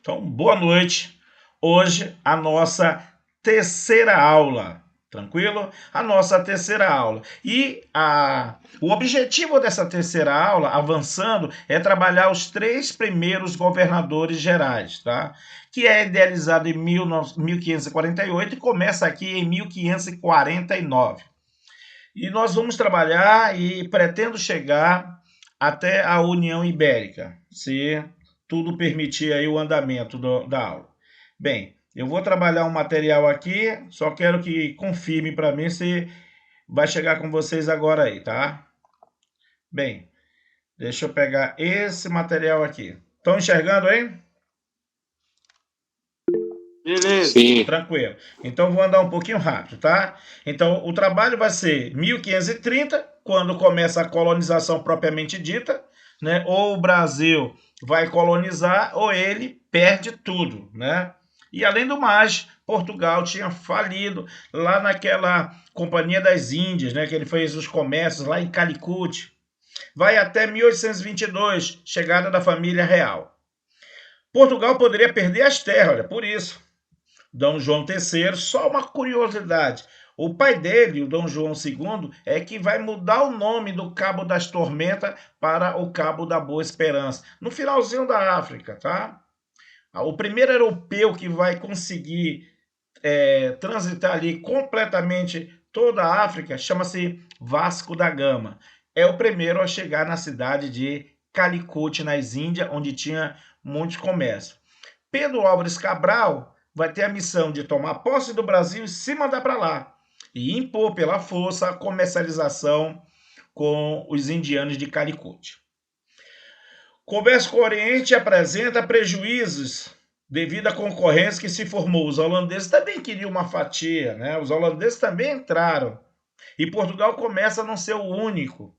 Então, boa noite. Hoje a nossa terceira aula, tranquilo? A nossa terceira aula. O objetivo dessa terceira aula, avançando, é trabalhar os três primeiros governadores gerais, tá? Que é idealizado em 1548 e começa aqui em 1549. E nós vamos trabalhar e pretendo chegar até a União Ibérica, se tudo permitir aí o andamento da aula. Bem, eu vou trabalhar um material aqui, só quero que confirme para mim se vai chegar com vocês agora aí, tá? Bem, deixa eu pegar esse material aqui. Estão enxergando aí? Beleza. Sim. Tranquilo. Então vou andar um pouquinho rápido, tá? Então o trabalho vai ser 1530, quando começa a colonização propriamente dita, né? Ou o Brasil vai colonizar ou ele perde tudo, né? E além do mais, Portugal tinha falido lá naquela Companhia das Índias, né? Que ele fez os comércios lá em Calicut. Vai até 1822, chegada da família real. Portugal poderia perder as terras, olha, por isso. Dom João III, só uma curiosidade. O pai dele, o Dom João II, é que vai mudar o nome do Cabo das Tormentas para o Cabo da Boa Esperança, no finalzinho da África, tá? O primeiro europeu que vai conseguir transitar ali completamente toda a África chama-se Vasco da Gama. É o primeiro a chegar na cidade de Calicut, nas Índias, onde tinha muitos comércios. Pedro Álvares Cabral vai ter a missão de tomar posse do Brasil e se mandar para lá e impor pela força a comercialização com os indianos de Calicut. Comércio com o Oriente apresenta prejuízos devido à concorrência que se formou. Os holandeses também queriam uma fatia, né? Os holandeses também entraram. E Portugal começa a não ser o único.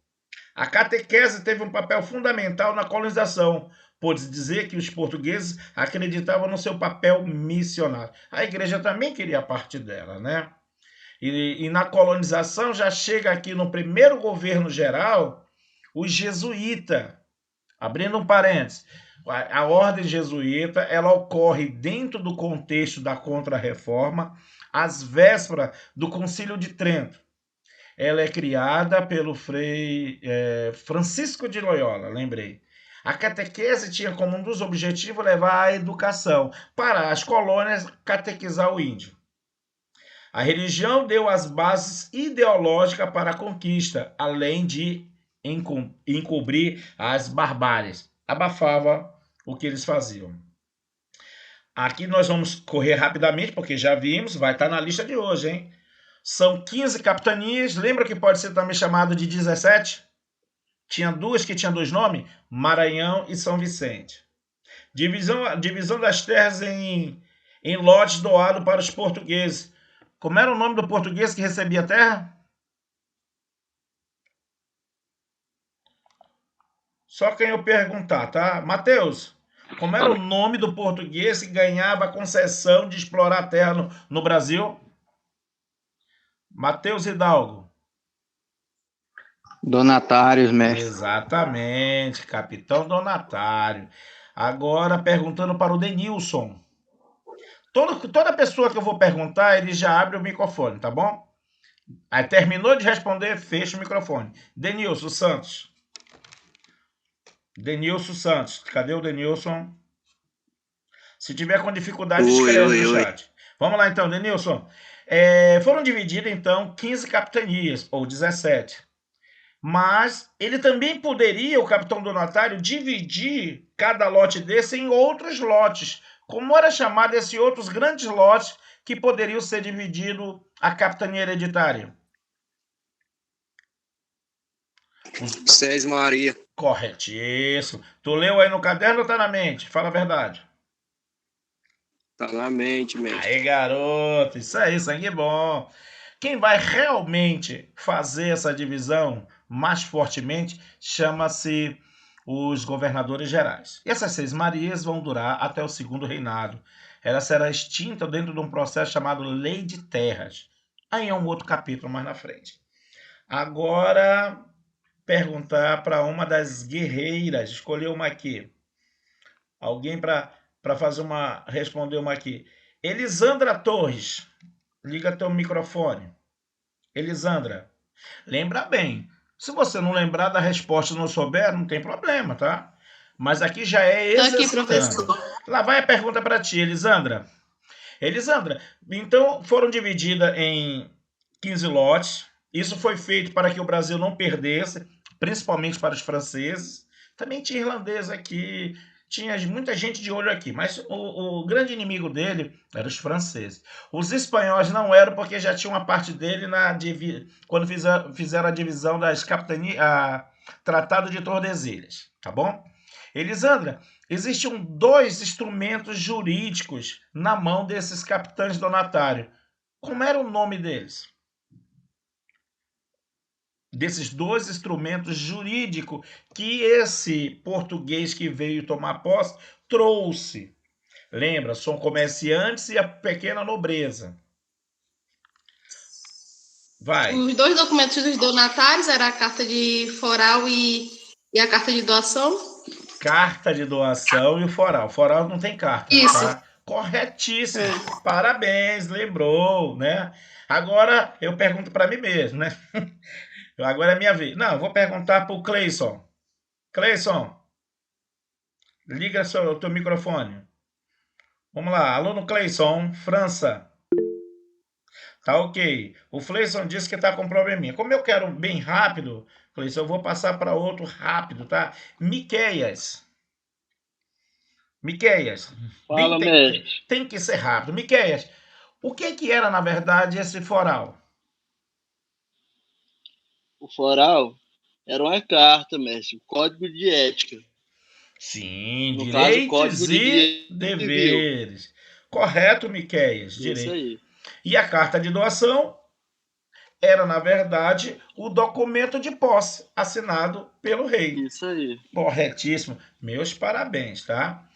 A catequese teve um papel fundamental na colonização, pode dizer que os portugueses acreditavam no seu papel missionário. A igreja também queria parte dela, né? E na colonização já chega aqui no primeiro governo geral os jesuítas. Abrindo um parênteses, a ordem jesuíta ela ocorre dentro do contexto da Contra-Reforma, às vésperas do Concílio de Trento. Ela é criada pelo Frei Francisco de Loyola, lembrei. A catequese tinha como um dos objetivos levar a educação para as colônias catequizar o índio. A religião deu as bases ideológicas para a conquista, além de encobrir as barbáries. Abafava o que eles faziam. Aqui nós vamos correr rapidamente, porque já vimos, vai estar na lista de hoje, hein? São 15 capitanias. Lembra que pode ser também chamado de 17? Tinha duas que tinham dois nomes, Maranhão e São Vicente. Divisão das terras em lotes doados para os portugueses. Como era o nome do português que recebia a terra? Só quem eu perguntar, tá? Mateus, como era o nome do português que ganhava a concessão de explorar a terra no Brasil? Mateus Hidalgo. Donatários, mestre. Exatamente, Capitão Donatário. Agora perguntando para o Denilson. Toda pessoa que eu vou perguntar, ele já abre o microfone, tá bom? Aí terminou de responder, fecha o microfone. Denilson Santos. Denilson Santos. Cadê o Denilson? Se tiver com dificuldade, escreve no chat. Vamos lá então, Denilson. Foram divididas então 15 capitanias, ou 17. Mas ele também poderia, o capitão donatário, dividir cada lote desse em outros lotes. Como era chamado esses outros grandes lotes que poderiam ser divididos a capitania hereditária? Seis Maria. Corretíssimo. Tu leu aí no caderno ou tá na mente? Fala a verdade. Tá na mente, mestre. Aí, garoto. Isso aí, sangue bom. Quem vai realmente fazer essa divisão mais fortemente chama-se os governadores gerais. E essas seis Marias vão durar até o segundo reinado. Ela será extinta dentro de um processo chamado Lei de Terras. Aí é um outro capítulo mais na frente. Agora, perguntar para uma das guerreiras. Escolher uma aqui. Alguém para para responder uma aqui. Elisandra Torres, liga teu microfone. Elisandra, lembra bem. Se você não lembrar da resposta e não souber, não tem problema, tá? Mas aqui já é exercitando. Aqui, professor. Lá vai a pergunta para ti, Elisandra. Elisandra, então foram divididas em 15 lotes. Isso foi feito para que o Brasil não perdesse, principalmente para os franceses. Também tinha irlandês aqui, tinha muita gente de olho aqui, mas o grande inimigo dele eram os franceses. Os espanhóis não eram, porque já tinha uma parte dele quando fizeram a divisão das capitanias, Tratado de Tordesilhas, tá bom? Elisandra, existiam 2 instrumentos jurídicos na mão desses capitães donatários. Como era o nome deles? Desses 2 instrumentos jurídicos que esse português que veio tomar posse trouxe. Lembra, são comerciantes e a pequena nobreza. Vai. Os 2 documentos dos donatários eram a carta de foral e a carta de doação? Carta de doação e o foral. O foral não tem carta. Isso. Tá? Corretíssimo. Parabéns, lembrou, né? Agora eu pergunto para mim mesmo, né? Agora é minha vez. Não, eu vou perguntar para o Cleison. Cleison, liga o teu microfone. Vamos lá, aluno Cleison, França. Tá ok. O Fleison disse que tá com probleminha. Como eu quero bem rápido, Fleison, eu vou passar para outro rápido, tá? Miqueias. Fala, mestre. Tem que ser rápido. Miqueias, o que era, na verdade, esse foral? O foral era uma carta, mestre. Código de ética. Sim, No direitos caso, e deveres. Correto, Miqueias. Isso aí. E a carta de doação era, na verdade, o documento de posse assinado pelo rei. Isso aí. Corretíssimo. Meus parabéns, tá?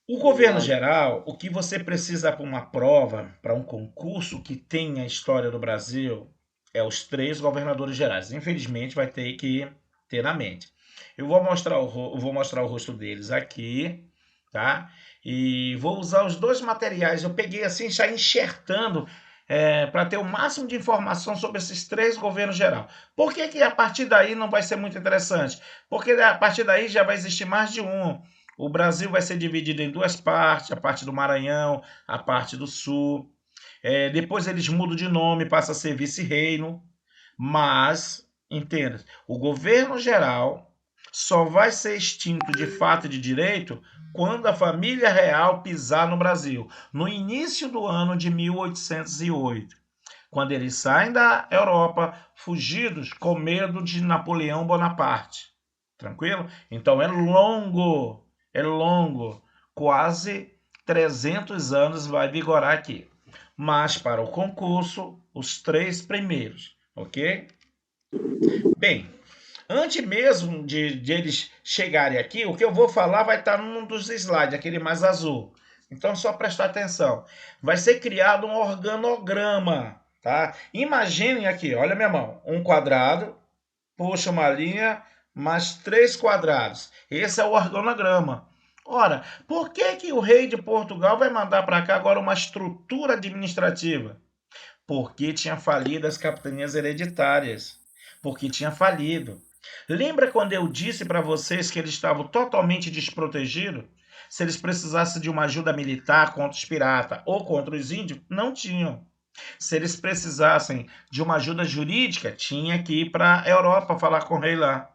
O governo geral, o que você precisa para uma prova, para um concurso que tenha a história do Brasil, é os 3 governadores gerais. Infelizmente, vai ter que ter na mente. Eu vou mostrar o rosto deles aqui, tá? E vou usar os 2 materiais. Eu peguei assim, já enxertando, para ter o máximo de informação sobre esses 3 governos gerais. Por que a partir daí não vai ser muito interessante? Porque a partir daí já vai existir mais de um. O Brasil vai ser dividido em 2 partes, a parte do Maranhão, a parte do Sul. Depois eles mudam de nome, passa a ser vice-reino. Mas, entenda, o governo geral só vai ser extinto de fato e de direito quando a família real pisar no Brasil, no início do ano de 1808, quando eles saem da Europa fugidos com medo de Napoleão Bonaparte. Tranquilo? Então é longo, quase 300 anos vai vigorar aqui. Mas para o concurso, os 3 primeiros, ok? Bem, antes mesmo de eles chegarem aqui, o que eu vou falar vai estar num dos slides, aquele mais azul. Então, só prestar atenção. Vai ser criado um organograma, tá? Imaginem aqui, olha minha mão, um quadrado, puxa uma linha, mais 3 quadrados. Esse é o organograma. Ora, por que o rei de Portugal vai mandar para cá agora uma estrutura administrativa? Porque tinha falido as capitanias hereditárias. Porque tinha falido. Lembra quando eu disse para vocês que eles estavam totalmente desprotegidos? Se eles precisassem de uma ajuda militar contra os piratas ou contra os índios, não tinham. Se eles precisassem de uma ajuda jurídica, tinha que ir para a Europa falar com o rei lá.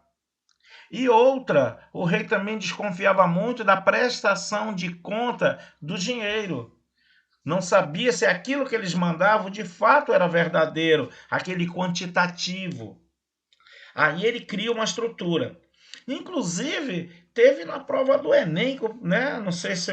E outra, o rei também desconfiava muito da prestação de conta do dinheiro. Não sabia se aquilo que eles mandavam de fato era verdadeiro, aquele quantitativo. Aí ele cria uma estrutura. Inclusive, teve na prova do Enem, né? Não sei se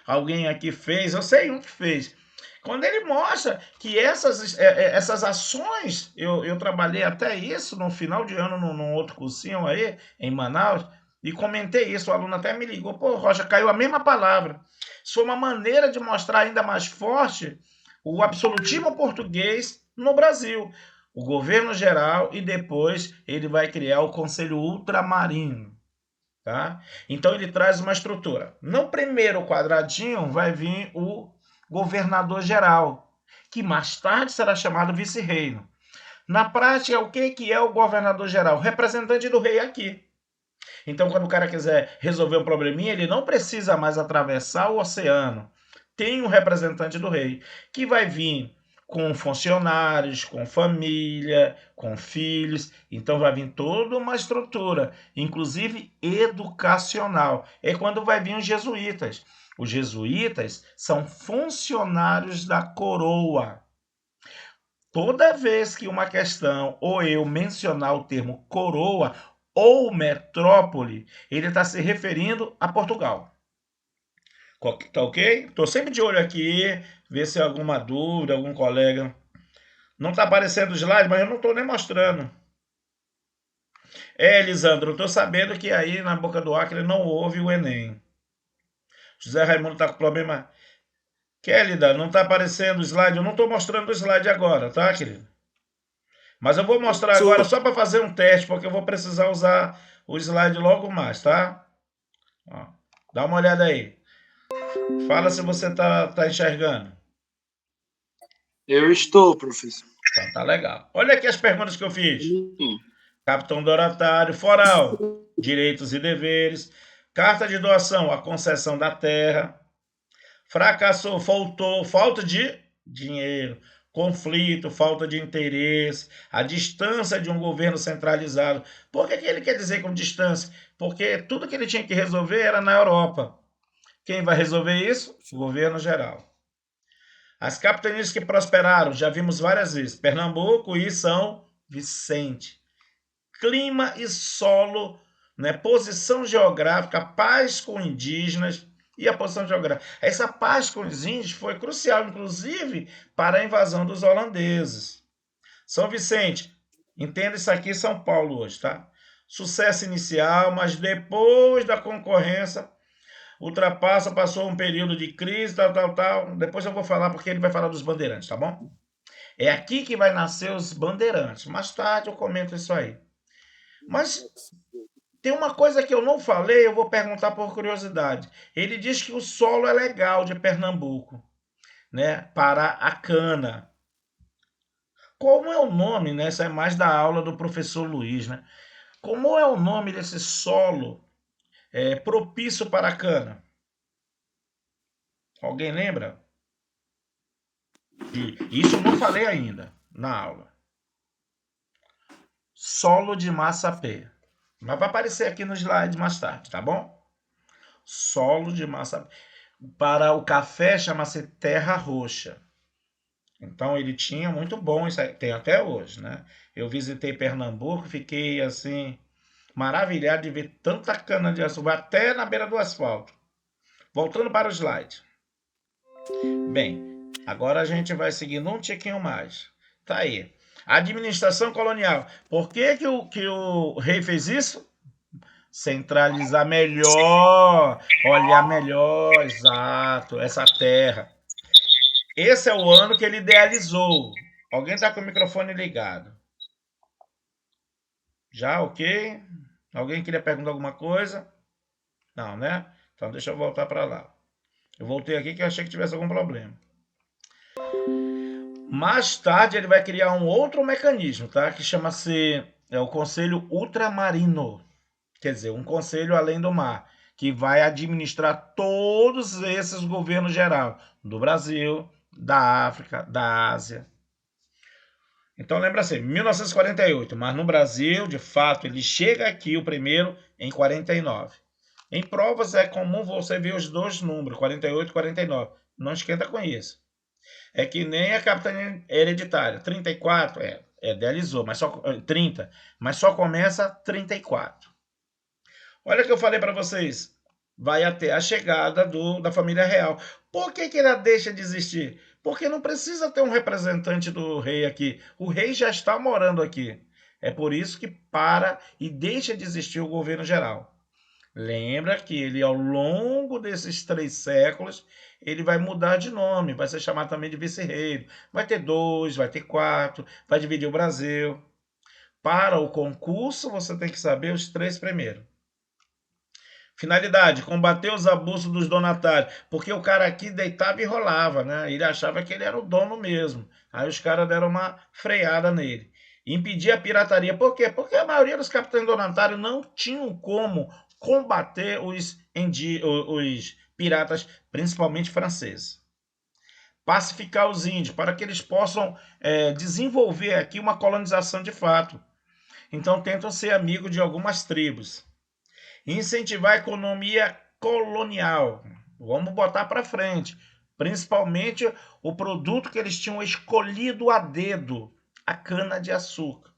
alguém aqui fez, eu sei um que fez. Quando ele mostra que essas ações, eu trabalhei até isso no final de ano num outro cursinho aí, em Manaus, e comentei isso, o aluno até me ligou, pô, Rocha, caiu a mesma palavra. Isso foi uma maneira de mostrar ainda mais forte o absolutismo português no Brasil. O governo geral e depois ele vai criar o Conselho Ultramarino. Tá? Então ele traz uma estrutura. No primeiro quadradinho vai vir o governador geral, que mais tarde será chamado vice-reino. Na prática, o que é o governador geral? O representante do rei aqui. Então, quando o cara quiser resolver um probleminha, ele não precisa mais atravessar o oceano. Tem um representante do rei, que vai vir com funcionários, com família, com filhos. Então, vai vir toda uma estrutura, inclusive educacional. É quando vai vir os jesuítas. Os jesuítas são funcionários da coroa. Toda vez que uma questão ou eu mencionar o termo coroa ou metrópole, ele está se referindo a Portugal. Tá ok? Estou sempre de olho aqui, ver se há alguma dúvida, algum colega. Não está aparecendo o slide, mas eu não estou nem mostrando. Elisandro, eu estou sabendo que aí na Boca do Acre não houve o Enem. José Raimundo está com problema. Kélida, não está aparecendo o slide. Eu não estou mostrando o slide agora, tá, querido? Mas eu vou mostrar agora só para fazer um teste, porque eu vou precisar usar o slide logo mais, tá? Ó, dá uma olhada aí. Fala se você tá enxergando. Eu estou, professor. Então, tá legal. Olha aqui as perguntas que eu fiz. Capitão do oratório, foral, direitos e deveres. Carta de doação, a concessão da terra. Fracassou, faltou, falta de dinheiro. Conflito, falta de interesse, a distância de um governo centralizado. Por que ele quer dizer com distância? Porque tudo que ele tinha que resolver era na Europa. Quem vai resolver isso? O governo geral. As capitanias que prosperaram, já vimos várias vezes, Pernambuco e São Vicente. Clima e solo, né? Posição geográfica, paz com indígenas e a posição geográfica. Essa paz com os índios foi crucial, inclusive, para a invasão dos holandeses. São Vicente, entenda isso aqui, São Paulo hoje, tá? Sucesso inicial, mas depois da concorrência, passou um período de crise, tal. Depois eu vou falar, porque ele vai falar dos bandeirantes, tá bom? É aqui que vai nascer os bandeirantes. Mais tarde eu comento isso aí. Mas tem uma coisa que eu não falei, eu vou perguntar por curiosidade. Ele diz que o solo é legal de Pernambuco, né, para a cana. Como é o nome, né? Isso é mais da aula do professor Luiz, né? Como é o nome desse solo propício para a cana? Alguém lembra? Isso eu não falei ainda na aula. Solo de massapé. Mas vai aparecer aqui no slide mais tarde, tá bom? Solo de massapé. Para o café chama-se terra roxa. Então ele tinha muito bom isso aí, tem até hoje, né? Eu visitei Pernambuco, fiquei assim maravilhado de ver tanta cana de açúcar até na beira do asfalto. Voltando para o slide. Bem, agora a gente vai seguindo um tiquinho mais. Tá aí. Administração colonial. Por que o rei fez isso? Centralizar melhor, olhar melhor, exato, essa terra. Esse é o ano que ele idealizou. Alguém está com o microfone ligado? Já, ok? Alguém queria perguntar alguma coisa? Não, né? Então deixa eu voltar para lá. Eu voltei aqui que eu achei que tivesse algum problema. Mais tarde ele vai criar um outro mecanismo, tá? Que chama-se o Conselho Ultramarino. Quer dizer, um conselho além do mar, que vai administrar todos esses governos gerais do Brasil, da África, da Ásia. Então lembra assim, 1948, mas no Brasil, de fato, ele chega aqui o primeiro em 49. Em provas é comum você ver os dois números, 48 e 49. Não esquenta com isso. É que nem a capitania hereditária. 34 idealizou, mas só 30, mas só começa 34. Olha o que eu falei para vocês. Vai até a chegada da família real. Por que ela deixa de existir? Porque não precisa ter um representante do rei aqui. O rei já está morando aqui. É por isso que para e deixa de existir o governo geral. Lembra que ele, ao longo desses 3 séculos, ele vai mudar de nome, vai ser chamado também de vice-rei. Vai ter 2, vai ter 4, vai dividir o Brasil. Para o concurso, você tem que saber os 3 primeiros. Finalidade, combater os abusos dos donatários. Porque o cara aqui deitava e rolava, né? Ele achava que ele era o dono mesmo. Aí os caras deram uma freada nele. Impedir a pirataria. Por quê? Porque a maioria dos capitães donatários não tinham como combater os piratas, principalmente franceses. Pacificar os índios, para que eles possam desenvolver aqui uma colonização de fato. Então tentam ser amigos de algumas tribos. Incentivar a economia colonial. Vamos botar para frente. Principalmente o produto que eles tinham escolhido a dedo, a cana-de-açúcar.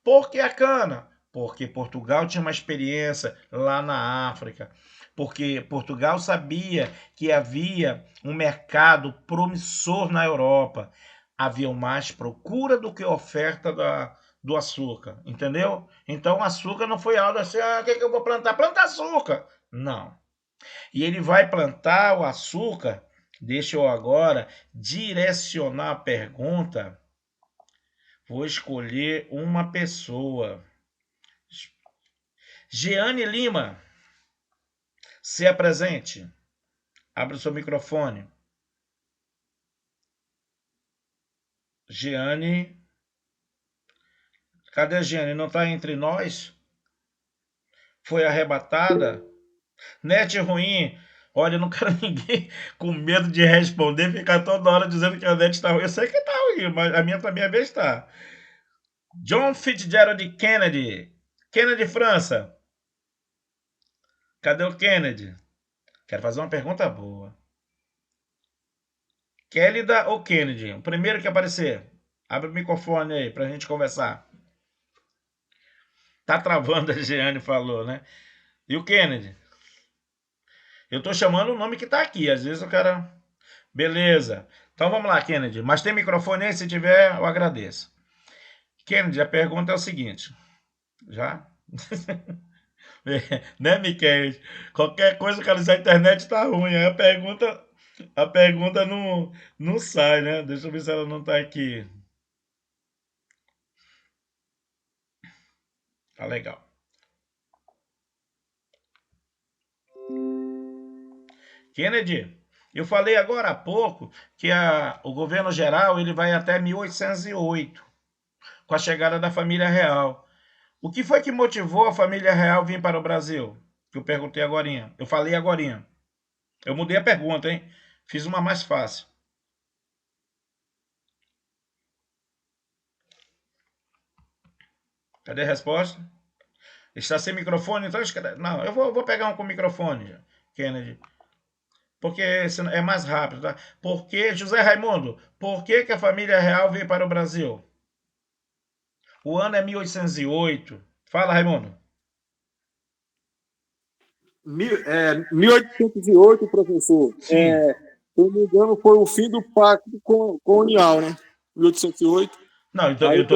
Por que a cana? Porque Portugal tinha uma experiência lá na África. Porque Portugal sabia que havia um mercado promissor na Europa. Havia mais procura do que oferta do açúcar, entendeu? Então o açúcar não foi algo assim, o que eu vou plantar? Planta açúcar. Não. E ele vai plantar o açúcar, deixa eu agora direcionar a pergunta, vou escolher uma pessoa. Jeane Lima, se apresente. Abre o seu microfone. Jeane. Cadê a Jeane? Não está entre nós? Foi arrebatada? Net ruim. Olha, eu não quero ninguém com medo de responder, ficar toda hora dizendo que a net está ruim. Eu sei que está ruim, mas a minha também às vezes está. John Fitzgerald Kennedy. Kennedy, França. Cadê o Kennedy? Quero fazer uma pergunta boa. Kélida ou Kennedy? O primeiro que aparecer. Abre o microfone aí pra gente conversar. Tá travando, a Jeane falou, né? E o Kennedy? Eu tô chamando o nome que tá aqui. Às vezes o cara... Beleza. Então vamos lá, Kennedy. Mas tem microfone aí? Se tiver, eu agradeço. Kennedy, a pergunta é o seguinte. Já? Né, Miquel? Qualquer coisa que ela diz na internet tá ruim. Aí a pergunta não sai, né? Deixa eu ver se ela não tá aqui. Tá legal. Kennedy, eu falei agora há pouco que o governo geral ele vai até 1808, com a chegada da família real. O que foi que motivou a família real vir para o Brasil? Que eu perguntei agorinha. Eu falei agorinha. Eu mudei a pergunta, hein? Fiz uma mais fácil. Cadê a resposta? Está sem microfone? Então, não, eu vou pegar um com microfone, Kennedy. Porque é mais rápido, tá? Porque, José Raimundo, por que a família real veio para o Brasil? O ano é 1808. Fala, Raimundo. 1808, professor. Se não me engano, foi o fim do pacto colonial, né? 1808. Não, então, eu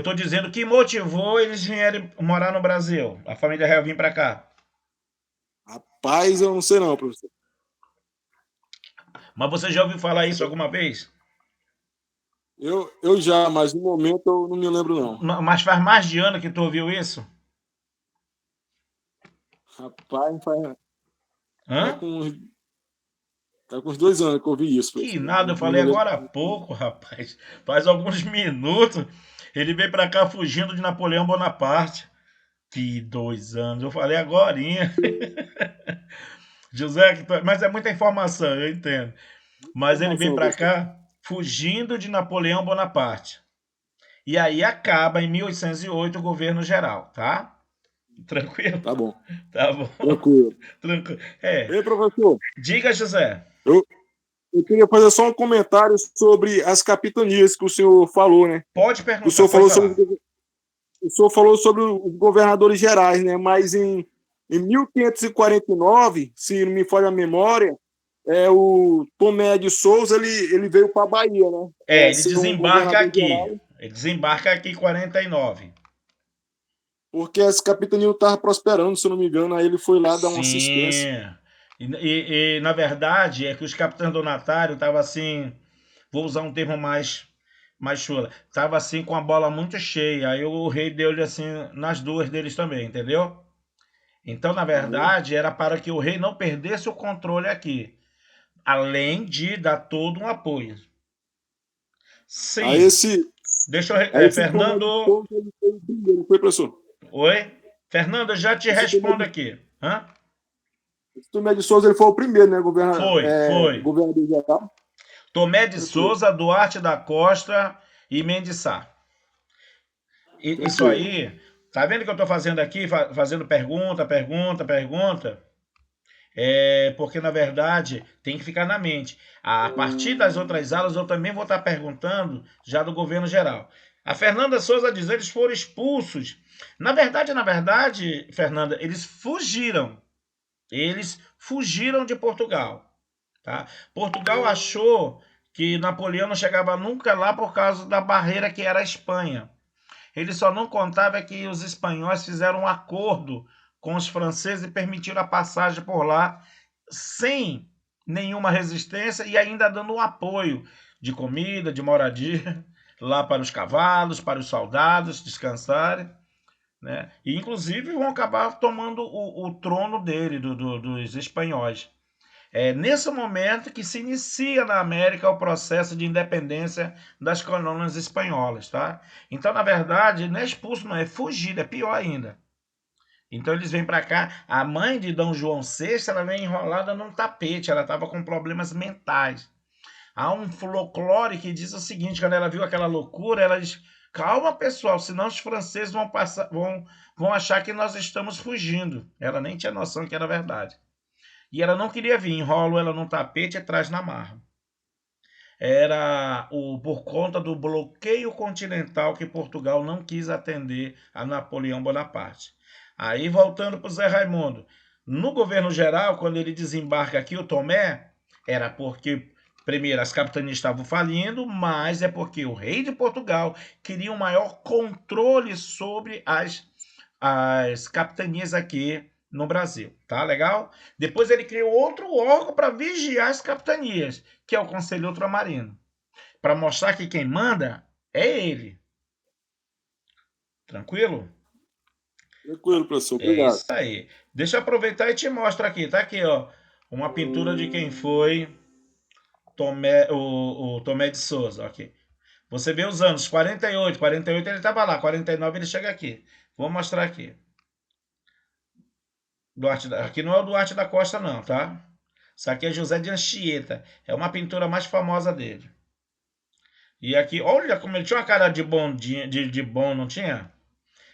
tô dizendo que motivou eles virem morar no Brasil. A família real vir para cá. Rapaz, eu não sei não, professor. Mas você já ouviu falar isso alguma vez? Eu já, mas no momento eu não me lembro não. Mas faz mais de ano que tu ouviu isso? Rapaz, Hã? Tá com uns 2 anos que eu ouvi isso. Que nada, eu falei agora há pouco, rapaz. Faz alguns minutos. Ele veio para cá fugindo de Napoleão Bonaparte. Que 2 anos, eu falei agorinha. José, mas é muita informação, eu entendo. Mas ele vem para cá fugindo de Napoleão Bonaparte. E aí acaba em 1808 o governo geral, tá? Tranquilo? Tá bom. Tá bom. Tranquilo. É. Ei, professor. Diga, José. Eu queria fazer só um comentário sobre as capitanias que o senhor falou, né? Pode perguntar. O senhor falou sobre os governadores gerais, né? Mas em 1549, se não me falha a memória, o Tomé de Souza ele veio para a Bahia, né? Ele desembarca aqui. Geral, ele desembarca aqui em 49. Porque as capitanias não estavam prosperando, se eu não me engano, aí ele foi lá dar uma assistência. E na verdade é que os capitães donatários estavam assim, vou usar um termo mais chula, estava assim com a bola muito cheia, aí o rei deu-lhe assim nas duas deles também, entendeu? Então, na verdade, era para que o rei não perdesse o controle aqui, além de dar todo um apoio. Sim. Aí esse Tomé de Fernando. Souza, ele foi o primeiro, não foi, professor? Oi? Fernando, eu já te respondo aqui. Hã? Esse Tomé de Souza, ele foi o primeiro, né? Foi. Governador geral. Tomé de Souza, Duarte da Costa e Mendes Sá. Isso aí, tá vendo que eu tô fazendo aqui, fazendo pergunta? Porque, na verdade, tem que ficar na mente. A partir das outras aulas, eu também vou estar perguntando já do governo geral. A Fernanda Souza diz, eles foram expulsos. Na verdade, Fernanda, eles fugiram. Eles fugiram de Portugal. Tá? Portugal achou que Napoleão não chegava nunca lá por causa da barreira que era a Espanha. Ele só não contava que os espanhóis fizeram um acordo com os franceses e permitiram a passagem por lá sem nenhuma resistência e ainda dando um apoio de comida, de moradia lá para os cavalos, para os soldados descansarem. Né? E inclusive vão acabar tomando o trono dele, dos espanhóis. É nesse momento que se inicia na América o processo de independência das colônias espanholas, tá? Então, na verdade, não é expulso, não, é fugido, é pior ainda. Então, eles vêm para cá. A mãe de Dom João VI, ela vem enrolada num tapete, ela estava com problemas mentais. Há um folclore que diz o seguinte, quando ela viu aquela loucura, ela diz, calma, pessoal, senão os franceses vão achar que nós estamos fugindo. Ela nem tinha noção que era verdade. E ela não queria vir, enrolo ela num tapete e traz na marra. Era por conta do bloqueio continental que Portugal não quis atender a Napoleão Bonaparte. Aí, voltando para o Zé Raimundo, no governo geral, quando ele desembarca aqui, o Tomé, era porque, primeiro, as capitanias estavam falindo, mas é porque o rei de Portugal queria um maior controle sobre as capitanias aqui no Brasil, tá legal? Depois ele criou outro órgão para vigiar as capitanias, que é o Conselho Ultramarino, para mostrar que quem manda é ele. Tranquilo? Tranquilo, professor. Obrigado. É isso aí. Deixa eu aproveitar e te mostro aqui. Tá aqui, ó, uma pintura de quem foi o Tomé de Souza. Aqui. Você vê os anos, 48 ele estava lá, 49 ele chega aqui. Vou mostrar aqui. Aqui não é o Duarte da Costa, não, tá? Isso aqui é José de Anchieta. É uma pintura mais famosa dele. E aqui, olha como ele tinha uma cara de bom, não tinha?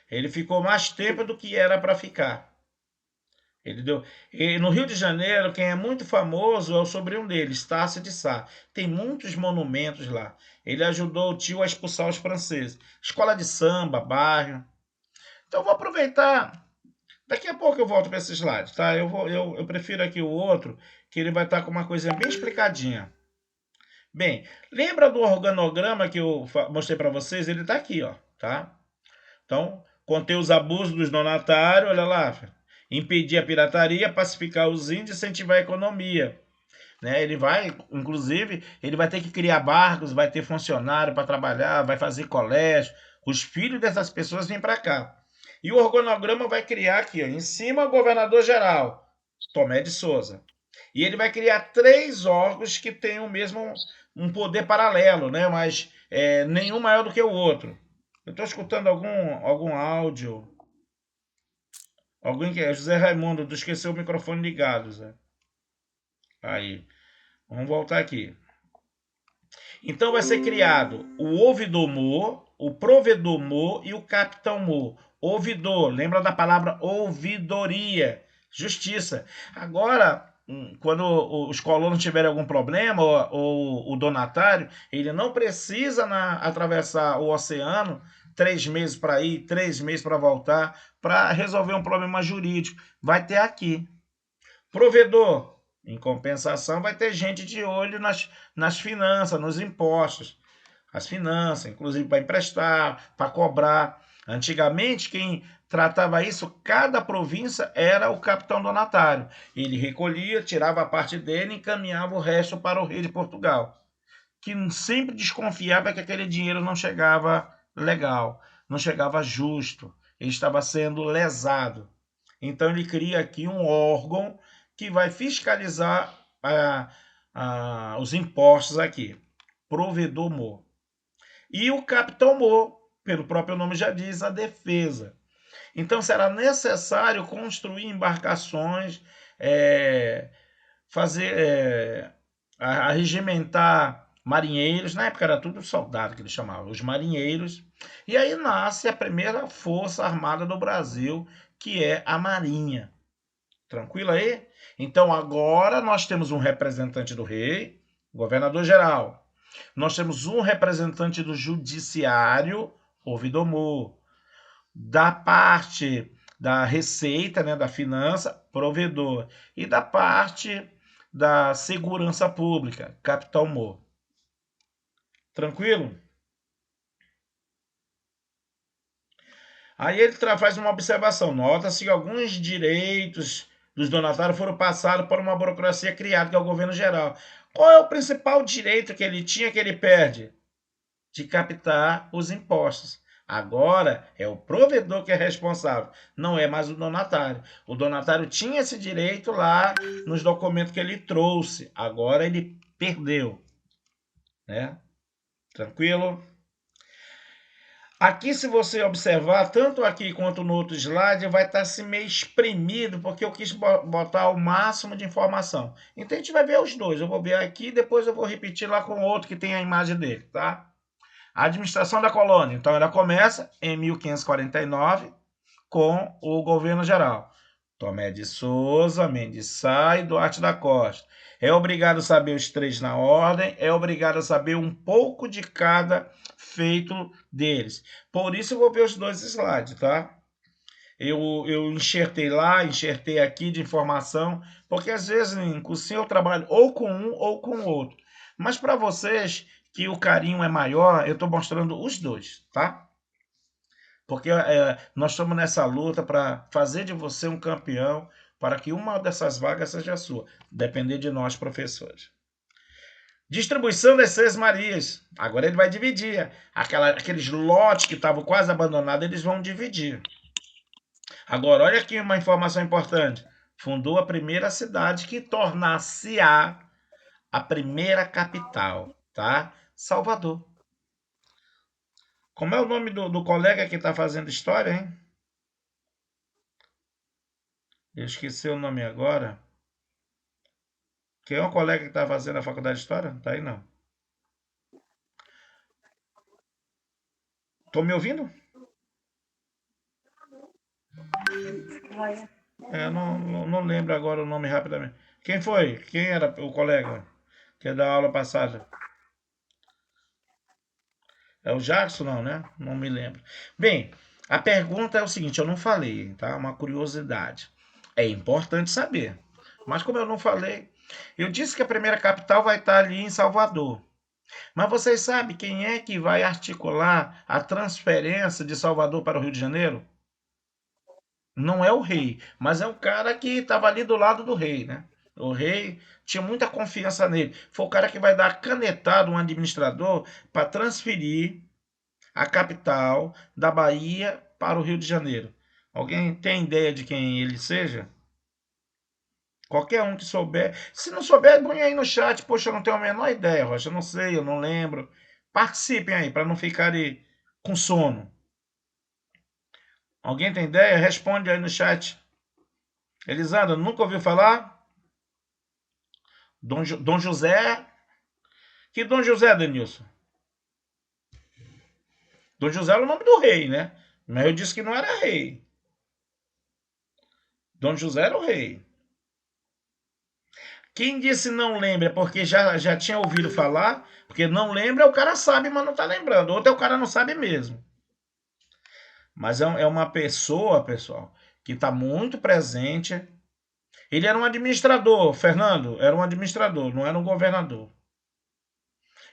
Ele ficou mais tempo do que era para ficar. E no Rio de Janeiro, quem é muito famoso é o sobrinho dele, Estácio de Sá. Tem muitos monumentos lá. Ele ajudou o tio a expulsar os franceses. Escola de samba, bairro. Então, vou aproveitar. Daqui a pouco eu volto para esse slide, tá? Eu prefiro aqui o outro, que ele vai estar com uma coisinha bem explicadinha. Bem, lembra do organograma que eu mostrei para vocês? Ele está aqui, ó, tá? Então, conter os abusos dos donatários, olha lá. Impedir a pirataria, pacificar os índios, incentivar a economia. Né? Ele vai, inclusive, ele vai ter que criar barcos, vai ter funcionário para trabalhar, vai fazer colégio. Os filhos dessas pessoas vêm para cá. E o organograma vai criar aqui, ó, em cima o governador geral, Tomé de Souza. E ele vai criar 3 órgãos que têm um poder paralelo, né? Mas nenhum maior do que o outro. Eu estou escutando algum áudio. Alguém que é José Raimundo, tu esqueceu o microfone ligado, Zé. Aí, vamos voltar aqui. Então vai ser criado o ouvidor-mor, o provedor-mor e o capitão-mor. Ouvidor, lembra da palavra ouvidoria, justiça. Agora, quando os colonos tiverem algum problema, ou o donatário, ele não precisa atravessar o oceano 3 meses para ir, 3 meses para voltar, para resolver um problema jurídico. Vai ter aqui. Provedor, em compensação, vai ter gente de olho nas finanças, nos impostos. As finanças, inclusive para emprestar, para cobrar. Antigamente, quem tratava isso, cada província era o capitão donatário. Ele recolhia, tirava a parte dele e encaminhava o resto para o rei de Portugal, que sempre desconfiava que aquele dinheiro não chegava legal, não chegava justo, ele estava sendo lesado. Então ele cria aqui um órgão que vai fiscalizar os impostos aqui. Provedor-mor. E o capitão-mor, pelo próprio nome já diz, a defesa. Então será necessário construir embarcações, arregimentar marinheiros, na época era tudo soldado que eles chamavam, os marinheiros, e aí nasce a primeira força armada do Brasil, que é a Marinha. Tranquilo aí? Então agora nós temos um representante do rei, governador-geral. Nós temos um representante do judiciário, ouvidor-mor. Da parte da receita, né, da finança, provedor. E da parte da segurança pública, capitão-mor. Tranquilo? Aí ele faz uma observação. Nota-se que alguns direitos dos donatários foram passados por uma burocracia criada, que é o governo geral. Qual é o principal direito que ele tinha que ele perde? De captar os impostos. Agora é o provedor que é responsável, não é mais o donatário. O donatário tinha esse direito lá nos documentos que ele trouxe. Agora ele perdeu. Né? Tranquilo? Aqui, se você observar, tanto aqui quanto no outro slide, vai estar assim meio espremido, porque eu quis botar o máximo de informação. Então, a gente vai ver os dois. Eu vou ver aqui e depois eu vou repetir lá com o outro que tem a imagem dele, tá? A administração da colônia. Então, ela começa em 1549 com o governo geral. Tomé de Souza, Mendes Sá e Duarte da Costa. É obrigado a saber os três na ordem, é obrigado a saber um pouco de cada feito deles. Por isso eu vou ver os dois slides, tá? Eu enxertei lá, enxertei aqui de informação, porque às vezes em cursinho eu trabalho ou com um ou com o outro. Mas para vocês que o carinho é maior, eu estou mostrando os dois, tá? Porque nós estamos nessa luta para fazer de você um campeão, para que uma dessas vagas seja sua. Depender de nós, professores. Distribuição das Seis Marias. Agora ele vai dividir. Aqueles lotes que estavam quase abandonados, eles vão dividir. Agora, olha aqui uma informação importante. Fundou a primeira cidade que tornar-se-á a primeira capital, tá? Salvador. Como é o nome do colega que está fazendo história, hein? Eu esqueci o nome agora. Quem é o colega que está fazendo a faculdade de história? Tá aí não. Tô me ouvindo? Não lembro agora o nome rapidamente. Quem foi? Quem era o colega que ia dar aula passada? É o Jackson, não, né? Não me lembro. Bem, a pergunta é o seguinte, eu não falei, tá? Uma curiosidade. É importante saber. Mas como eu não falei, eu disse que a primeira capital vai estar ali em Salvador. Mas vocês sabem quem é que vai articular a transferência de Salvador para o Rio de Janeiro? Não é o rei, mas é o cara que estava ali do lado do rei, né? O rei tinha muita confiança nele. Foi o cara que vai dar a canetada, um administrador, para transferir a capital da Bahia para o Rio de Janeiro. Alguém tem ideia de quem ele seja? Qualquer um que souber. Se não souber, põe aí no chat. Poxa, eu não tenho a menor ideia, Rocha. Eu não sei, eu não lembro. Participem aí, para não ficarem com sono. Alguém tem ideia? Responde aí no chat. Elisandra, nunca ouviu falar? Dom José. Que Dom José, Denilson? Dom José era o nome do rei, né? Mas eu disse que não era rei. Dom José era o rei. Quem disse não lembra porque já tinha ouvido falar, porque não lembra, o cara sabe, mas não tá lembrando. Outro é o cara não sabe mesmo. Mas é uma pessoa, pessoal, que está muito presente. Ele era um administrador, Fernando, era um administrador, não era um governador.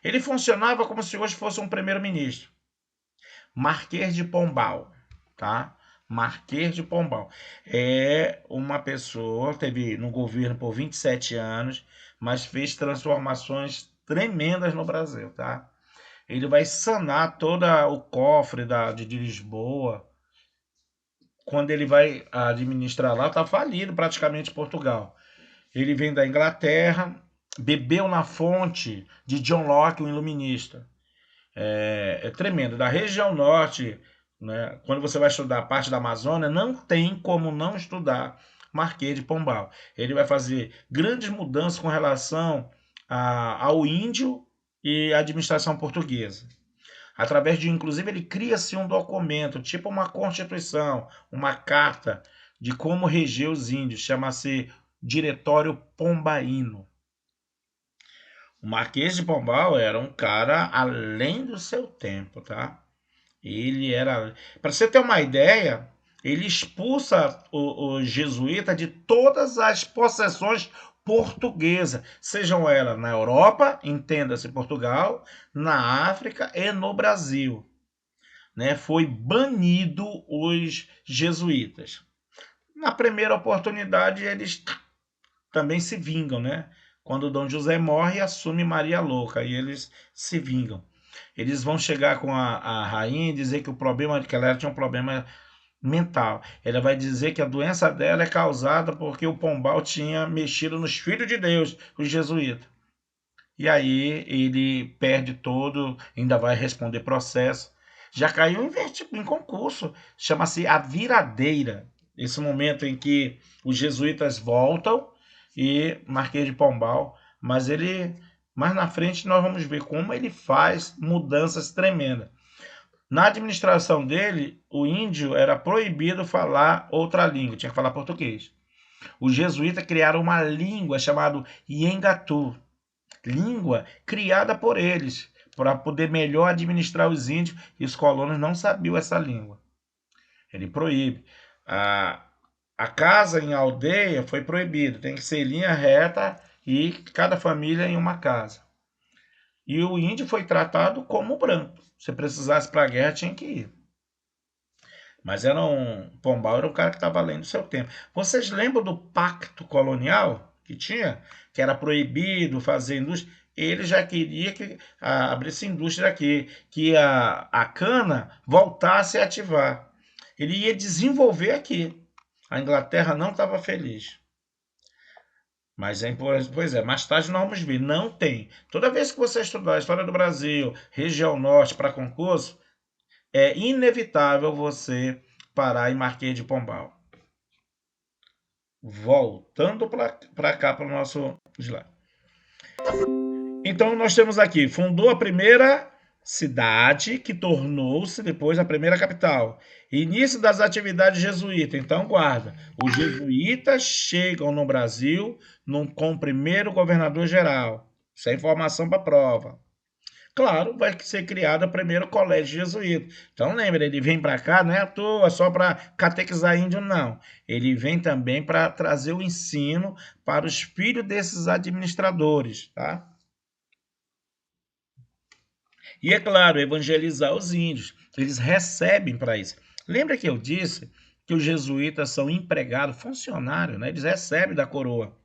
Ele funcionava como se hoje fosse um primeiro-ministro. Marquês de Pombal, tá? Marquês de Pombal. É uma pessoa, teve no governo por 27 anos, mas fez transformações tremendas no Brasil, tá? Ele vai sanar todo o cofre de Lisboa. quando ele vai administrar lá, está falido praticamente Portugal. Ele vem da Inglaterra, bebeu na fonte de John Locke, um iluminista. É tremendo. Da região norte, né, quando você vai estudar a parte da Amazônia, não tem como não estudar Marquês de Pombal. Ele vai fazer grandes mudanças com relação ao índio e à administração portuguesa. Através de, inclusive, ele cria-se um documento, tipo uma constituição, uma carta de como reger os índios, chama-se Diretório Pombaíno. O Marquês de Pombal era um cara além do seu tempo, tá? Ele era, para você ter uma ideia, ele expulsa o jesuíta de todas as possessões portuguesas, sejam elas na Europa, entenda-se Portugal, na África e no Brasil. Né? Foi banido os jesuítas. Na primeira oportunidade, eles também se vingam, né? Quando Dom José morre, assume Maria Louca e eles se vingam. Eles vão chegar com a rainha e dizer que o problema que ela tinha um problema mental. Ela vai dizer que a doença dela é causada porque o Pombal tinha mexido nos filhos de Deus, os jesuítas. E aí ele perde todo, ainda vai responder processo. Já caiu em concurso, chama-se a viradeira. Esse momento em que os jesuítas voltam e Marquês de Pombal, mas mais na frente nós vamos ver como ele faz mudanças tremendas. Na administração dele, o índio era proibido falar outra língua, tinha que falar português. Os jesuítas criaram uma língua chamada Iengatu, língua criada por eles, para poder melhor administrar os índios, e os colonos não sabiam essa língua. Ele proíbe. A casa em aldeia foi proibida, tem que ser linha reta e cada família em uma casa. E o índio foi tratado como branco. Se precisasse para a guerra, tinha que ir. Mas Pombal era um cara que estava além do seu tempo. Vocês lembram do pacto colonial que tinha? Que era proibido fazer indústria? Ele já queria que abrisse indústria aqui, que a cana voltasse a ativar. Ele ia desenvolver aqui. A Inglaterra não estava feliz. Mas, pois é, mais tarde nós vamos ver. Não tem. Toda vez que você estudar a história do Brasil, região norte para concurso, é inevitável você parar em Marquês de Pombal. Voltando para cá, para o nosso slide. Então, nós temos aqui, fundou a primeira cidade, que tornou-se depois a primeira capital. Início das atividades jesuítas. Então, guarda, os jesuítas chegam no Brasil com o primeiro governador-geral. Isso é informação para prova. Claro, vai ser criado o primeiro colégio jesuíta. Então, lembra, ele vem para cá, não é à toa, só para catequizar índio, não. Ele vem também para trazer o ensino para os filhos desses administradores, tá? E, é claro, evangelizar os índios. Eles recebem para isso. Lembra que eu disse que os jesuítas são empregados, funcionários, né? Eles recebem da coroa.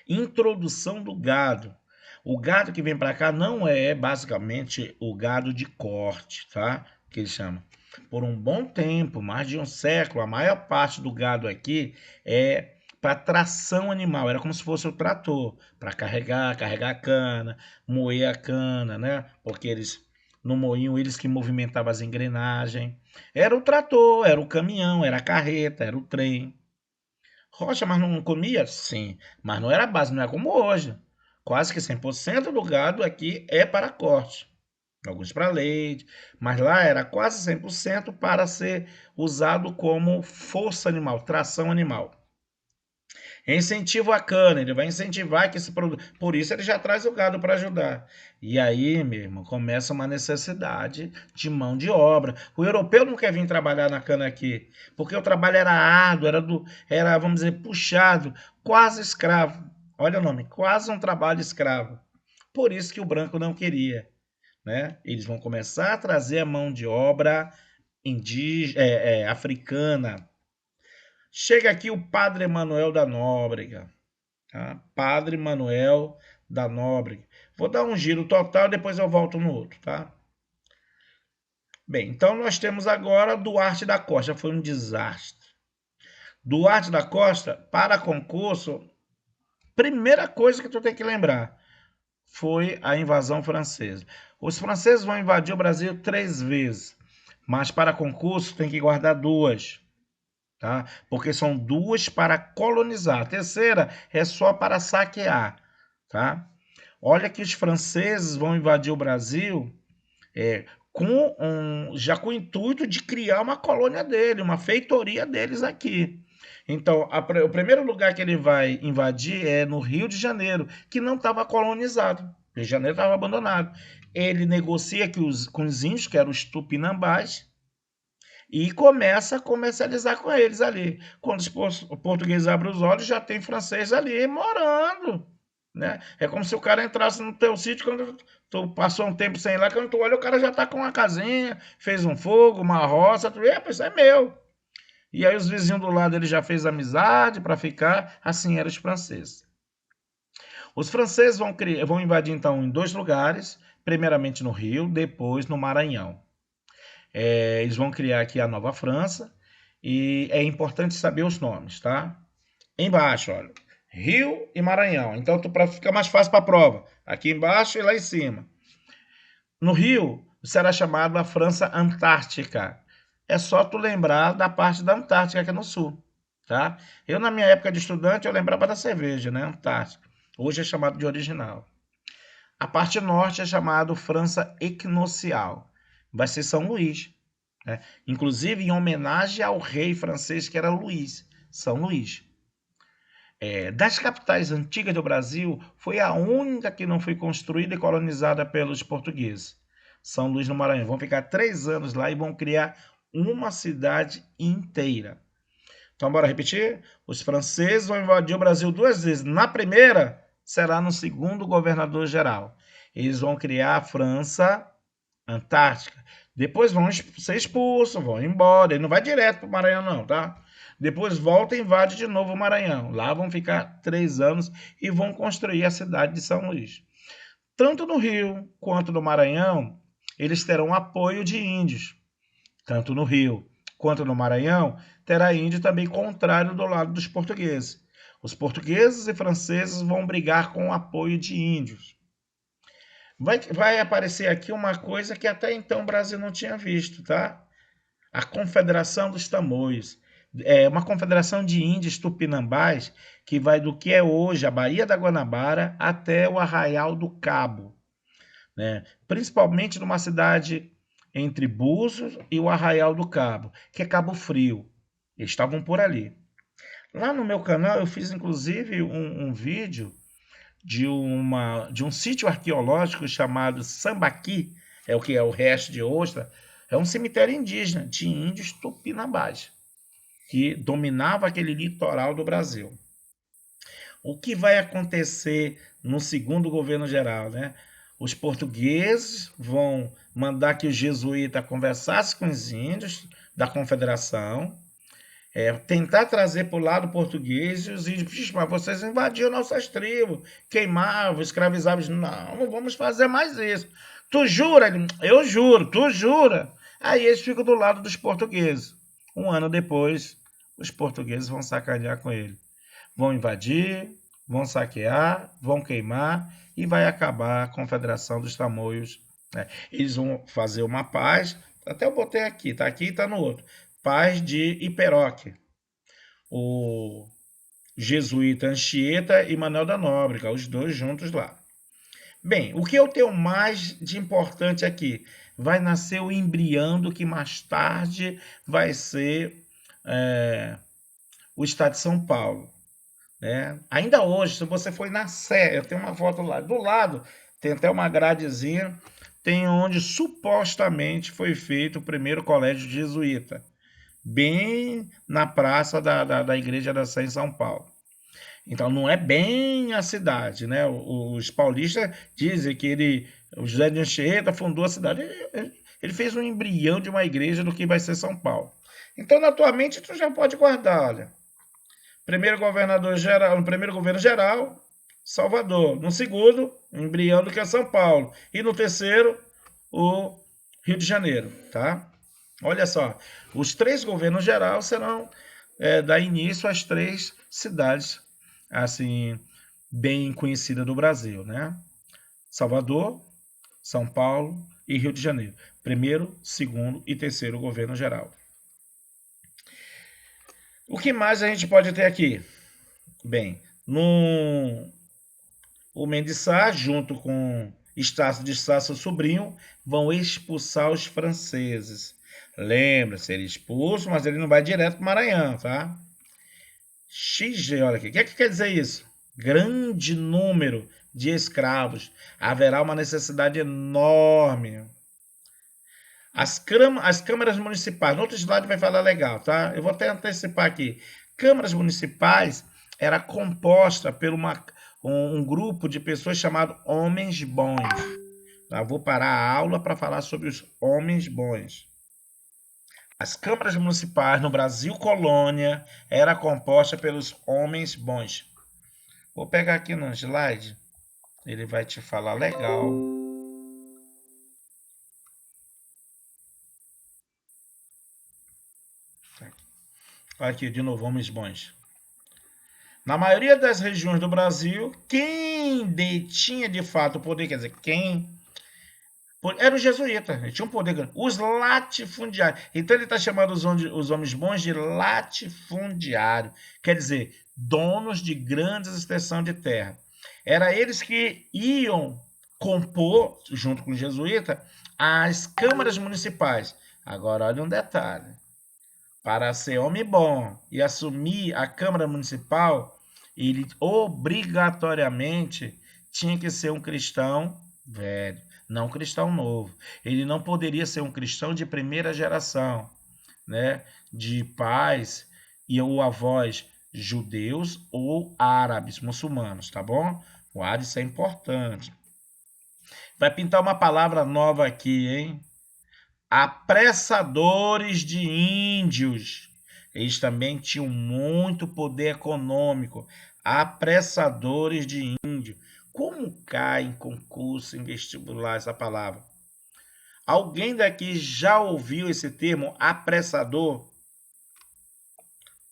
Introdução do gado. O gado que vem para cá não é basicamente o gado de corte, tá? Que eles chamam. Por um bom tempo, mais de um século, a maior parte do gado aqui é para tração animal. Era como se fosse o trator, para carregar a cana, moer a cana, né? Porque eles no moinho, eles que movimentavam as engrenagens. Era o trator, era o caminhão, era a carreta, era o trem. Rocha, mas não comia? Sim, mas não era base, não é como hoje. Quase que 100% do gado aqui é para corte. Alguns para leite, mas lá era quase 100% para ser usado como força animal, tração animal. Incentivo à cana, ele vai incentivar que esse produto. Por isso ele já traz o gado para ajudar. E aí, meu irmão, começa uma necessidade de mão de obra. O europeu não quer vir trabalhar na cana aqui, porque o trabalho era árduo, era, vamos dizer, puxado, quase escravo. Olha o nome, quase um trabalho escravo. Por isso que o branco não queria. Né? Eles vão começar a trazer a mão de obra africana. Chega aqui o Padre Manuel da Nóbrega. Tá? Padre Manuel da Nóbrega. Vou dar um giro total e depois eu volto no outro. Tá? Bem, então nós temos agora Duarte da Costa. Foi um desastre. Duarte da Costa, para concurso, primeira coisa que tu tem que lembrar foi a invasão francesa. Os franceses vão invadir o Brasil 3 vezes, mas para concurso tem que guardar 2, tá? Porque são 2 para colonizar. A terceira é só para saquear, tá? Olha que os franceses vão invadir o Brasil já com o intuito de criar uma colônia dele, uma feitoria deles aqui. Então, o primeiro lugar que ele vai invadir é no Rio de Janeiro, que não estava colonizado. O Rio de Janeiro estava abandonado. Ele negocia com os índios, que eram os tupinambás, e começa a comercializar com eles ali. Quando os portugueses abrem os olhos, já tem francês ali morando. Né? É como se o cara entrasse no teu sítio, quando tu passou um tempo sem ir lá, quando tu olha, o cara já está com uma casinha, fez um fogo, uma roça, tu isso é meu. E aí os vizinhos do lado ele já fez amizade para ficar, assim eram os franceses. Os franceses vão invadir então em 2 lugares, primeiramente no Rio, depois no Maranhão. Eles vão criar aqui a Nova França e é importante saber os nomes, tá? Embaixo, olha, Rio e Maranhão. Então, para ficar mais fácil para a prova, aqui embaixo e lá em cima. No Rio, será chamado a França Antártica. É só tu lembrar da parte da Antártica, que é no sul, tá? Eu, na minha época de estudante, eu lembrava da cerveja, né? Antártica. Hoje é chamado de original. A parte norte é chamado França Equinocial. Vai ser São Luís, né? Inclusive em homenagem ao rei francês, que era Luís, São Luís. Das capitais antigas do Brasil, foi a única que não foi construída e colonizada pelos portugueses. São Luís no Maranhão. Vão ficar 3 anos lá e vão criar uma cidade inteira. Então, bora repetir? Os franceses vão invadir o Brasil 2 vezes. Na primeira, será no segundo governador-geral. Eles vão criar a França Antártica. Depois vão ser expulsos, vão embora. Ele não vai direto para o Maranhão, não, tá? Depois volta e invade de novo o Maranhão. Lá vão ficar 3 anos e vão construir a cidade de São Luís. Tanto no Rio quanto no Maranhão, eles terão apoio de índios. Tanto no Rio quanto no Maranhão, terá índio também contrário do lado dos portugueses. Os portugueses e franceses vão brigar com o apoio de índios. Vai aparecer aqui uma coisa que até então o Brasil não tinha visto, tá? A Confederação dos Tamoios. É uma confederação de índios tupinambás que vai do que é hoje a Baía da Guanabara até o Arraial do Cabo, né? Principalmente numa cidade entre Búzios e o Arraial do Cabo, que é Cabo Frio. Eles estavam por ali. Lá no meu canal eu fiz inclusive um vídeo de um sítio arqueológico chamado Sambaqui, é o que é o resto de Ostra, é um cemitério indígena de índios tupinambás, que dominava aquele litoral do Brasil. O que vai acontecer no segundo governo geral, né? Os portugueses vão mandar que os jesuítas conversassem com os índios da Confederação, tentar trazer para o lado português, e os índios, mas vocês invadiram nossas tribos, queimavam, escravizavam. Não vamos fazer mais isso. Tu jura? Eu juro. Tu jura? Aí eles ficam do lado dos portugueses. 1 ano depois, os portugueses vão sacanear com ele. Vão invadir, vão saquear, vão queimar e vai acabar a Confederação dos Tamoios, né? Eles vão fazer uma paz, até eu botei aqui e tá no outro. Paz de Iperoque. O jesuíta Anchieta e Manuel da Nóbrega, os 2 juntos lá. Bem, o que eu tenho mais de importante aqui? Vai nascer o embrião do que mais tarde vai ser o estado de São Paulo, né? Ainda hoje, se você for na Sé, eu tenho uma foto lá, do lado tem até uma gradezinha, tem onde supostamente foi feito o primeiro colégio jesuíta, bem na praça da Igreja da Sé em São Paulo. Então não é bem a cidade, né? Os paulistas dizem que o José de Anchieta fundou a cidade. Ele fez um embrião de uma igreja do que vai ser São Paulo. Então na tua mente tu já pode guardar, olha. Primeiro governador-geral, no primeiro governo geral, Salvador. No segundo, o embrião do que é São Paulo. E no terceiro, o Rio de Janeiro, tá? Olha só, os 3 governos gerais serão dar início às 3 cidades, assim, bem conhecidas do Brasil, né? Salvador, São Paulo e Rio de Janeiro. Primeiro, segundo e terceiro governo geral. O que mais a gente pode ter aqui? Bem, o Mendes Sá, junto com Estácio de Sá, seu sobrinho, vão expulsar os franceses. Lembra-se, ele é expulso, mas ele não vai direto para o Maranhão, tá? XG, olha aqui. O que quer dizer isso? Grande número de escravos. Haverá uma necessidade enorme. As câmaras municipais, no outro slide vai falar legal, tá? Eu vou até antecipar aqui. Câmaras municipais era composta por um grupo de pessoas chamado homens bons. Tá? Vou parar a aula para falar sobre os homens bons. As câmaras municipais no Brasil colônia era composta pelos homens bons. Vou pegar aqui no slide, ele vai te falar legal. Aqui, de novo, homens bons. Na maioria das regiões do Brasil, quem detinha de fato o poder, quer dizer, era o jesuíta, ele tinha um poder grande. Os latifundiários. Então ele está chamando os homens bons de latifundiário, quer dizer, donos de grandes extensões de terra. Era eles que iam compor, junto com o jesuíta, as câmaras municipais. Agora, olha um detalhe. Para ser homem bom e assumir a Câmara Municipal, ele obrigatoriamente tinha que ser um cristão velho, não um cristão novo. Ele não poderia ser um cristão de primeira geração, né? De pais ou avós judeus ou árabes, muçulmanos, tá bom? Guarde, isso é importante. Vai pintar uma palavra nova aqui, hein? Apressadores de índios. Eles também tinham muito poder econômico. Apressadores de índio. Como cai em concurso, em vestibular essa palavra? Alguém daqui já ouviu esse termo, apressador?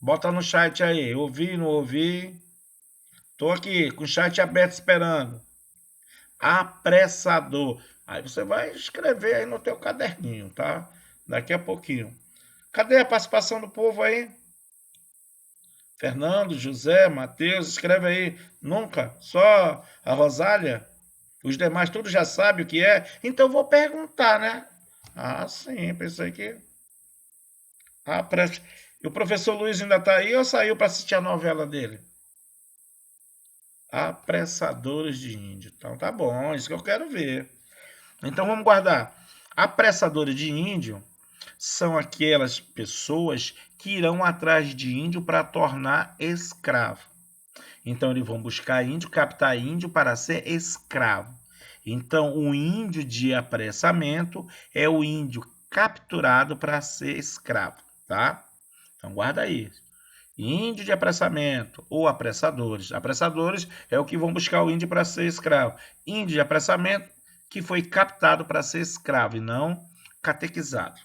Bota no chat aí. Ouvi, não ouvi? Tô aqui com o chat aberto esperando. Apressador. Aí você vai escrever aí no teu caderninho, tá? Daqui a pouquinho. Cadê a participação do povo aí? Fernando, José, Matheus, escreve aí. Nunca? Só a Rosália? Os demais tudo já sabe o que é? Então eu vou perguntar, né? Ah, sim, pensei que... E o professor Luiz ainda tá aí ou saiu para assistir a novela dele? Apressadores de índio. Então tá bom, isso que eu quero ver. Então vamos guardar. Apressadores de índio são aquelas pessoas que irão atrás de índio para tornar escravo. Então eles vão buscar índio, captar índio para ser escravo. Então o índio de apressamento é o índio capturado para ser escravo, tá? Então guarda aí. Índio de apressamento ou apressadores. Apressadores é o que vão buscar o índio para ser escravo. Índio de apressamento que foi captado para ser escravo e não catequizado.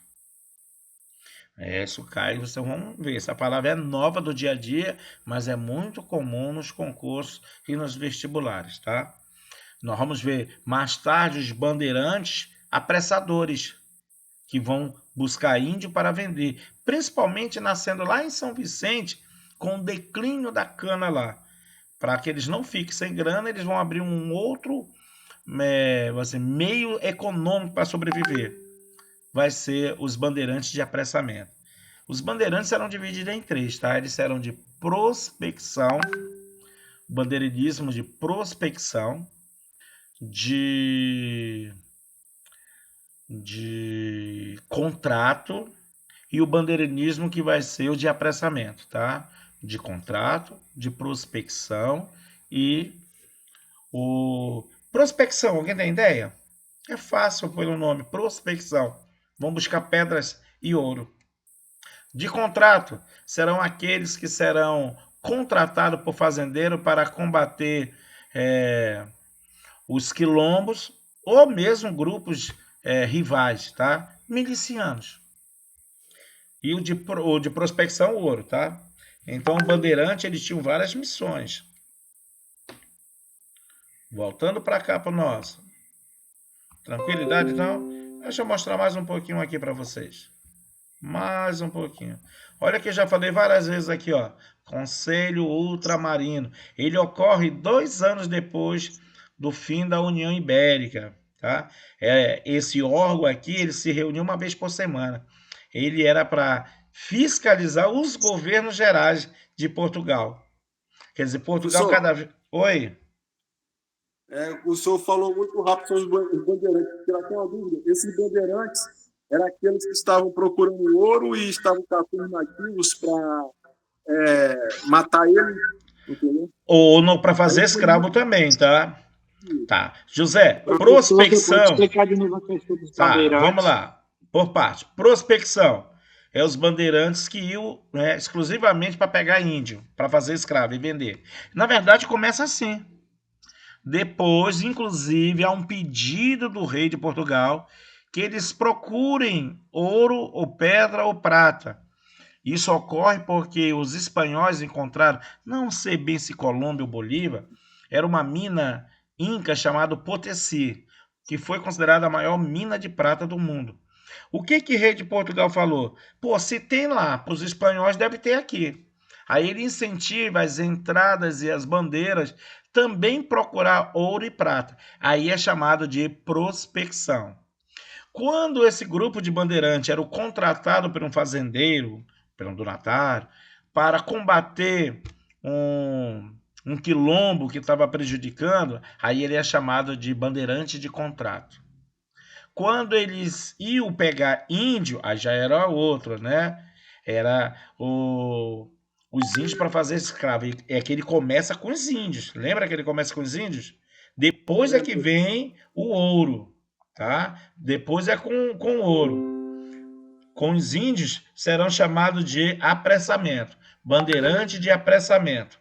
Isso cai, vocês vão ver. Essa palavra é nova do dia a dia, mas é muito comum nos concursos e nos vestibulares, tá? Nós vamos ver mais tarde os bandeirantes apressadores, que vão buscar índio para vender, principalmente nascendo lá em São Vicente, com o declínio da cana lá. Para que eles não fiquem sem grana, eles vão abrir um outro meio econômico para sobreviver. Vai ser os bandeirantes de apressamento. Os bandeirantes serão divididos em 3, tá? Eles serão de prospecção, bandeirismo de prospecção, de contrato e o bandeirismo que vai ser o de apressamento, tá? De contrato, de prospecção e o... Prospecção, alguém tem ideia? É fácil pelo nome, prospecção. Vão buscar pedras e ouro. De contrato, serão aqueles que serão contratados por fazendeiro para combater os quilombos ou mesmo grupos rivais, tá? Milicianos. E o de prospecção, o ouro, tá? Então, o bandeirante, eles tinham várias missões. Voltando para cá para o nosso. Tranquilidade, então? Deixa eu mostrar mais um pouquinho aqui para vocês. Mais um pouquinho. Olha que eu já falei várias vezes aqui, ó. Conselho Ultramarino. Ele ocorre 2 anos depois do fim da União Ibérica, tá? Esse órgão aqui, ele se reuniu uma vez por semana. Ele era para fiscalizar os governos gerais de Portugal. Quer dizer, Portugal Professor, cada vez... Oi? o senhor falou muito rápido sobre os bandeirantes. Eu tenho uma dúvida. Esses bandeirantes eram aqueles que estavam procurando ouro e estavam caçando nativos para matar ele, entendeu? Ou para fazer Aí, escravo também, tá? Tá. José, Professor, você pode prospecção. explicar de novo a questão dos Tá, bandeirantes? vamos lá. Por parte. Prospecção. É os bandeirantes que iam exclusivamente para pegar índio, para fazer escravo e vender. Na verdade, começa assim. Depois, inclusive, há um pedido do rei de Portugal que eles procurem ouro ou pedra ou prata. Isso ocorre porque os espanhóis encontraram, não sei bem se Colômbia ou Bolívar, era uma mina inca chamada Potosí, que foi considerada a maior mina de prata do mundo. O que o rei de Portugal falou? Pô, se tem lá, para os espanhóis deve ter aqui. Aí ele incentiva as entradas e as bandeiras também procurar ouro e prata. Aí é chamado de prospecção. Quando esse grupo de bandeirante era contratado por um fazendeiro, por um donatário, para combater um quilombo que estava prejudicando, aí ele é chamado de bandeirante de contrato. Quando eles iam pegar índio, aí já era outro, né? Era os índios para fazer escravo. É que ele começa com os índios. Lembra que ele começa com os índios? Depois é que vem o ouro, tá? Depois é com o ouro. Com os índios serão chamados de apressamento. Bandeirante de apressamento.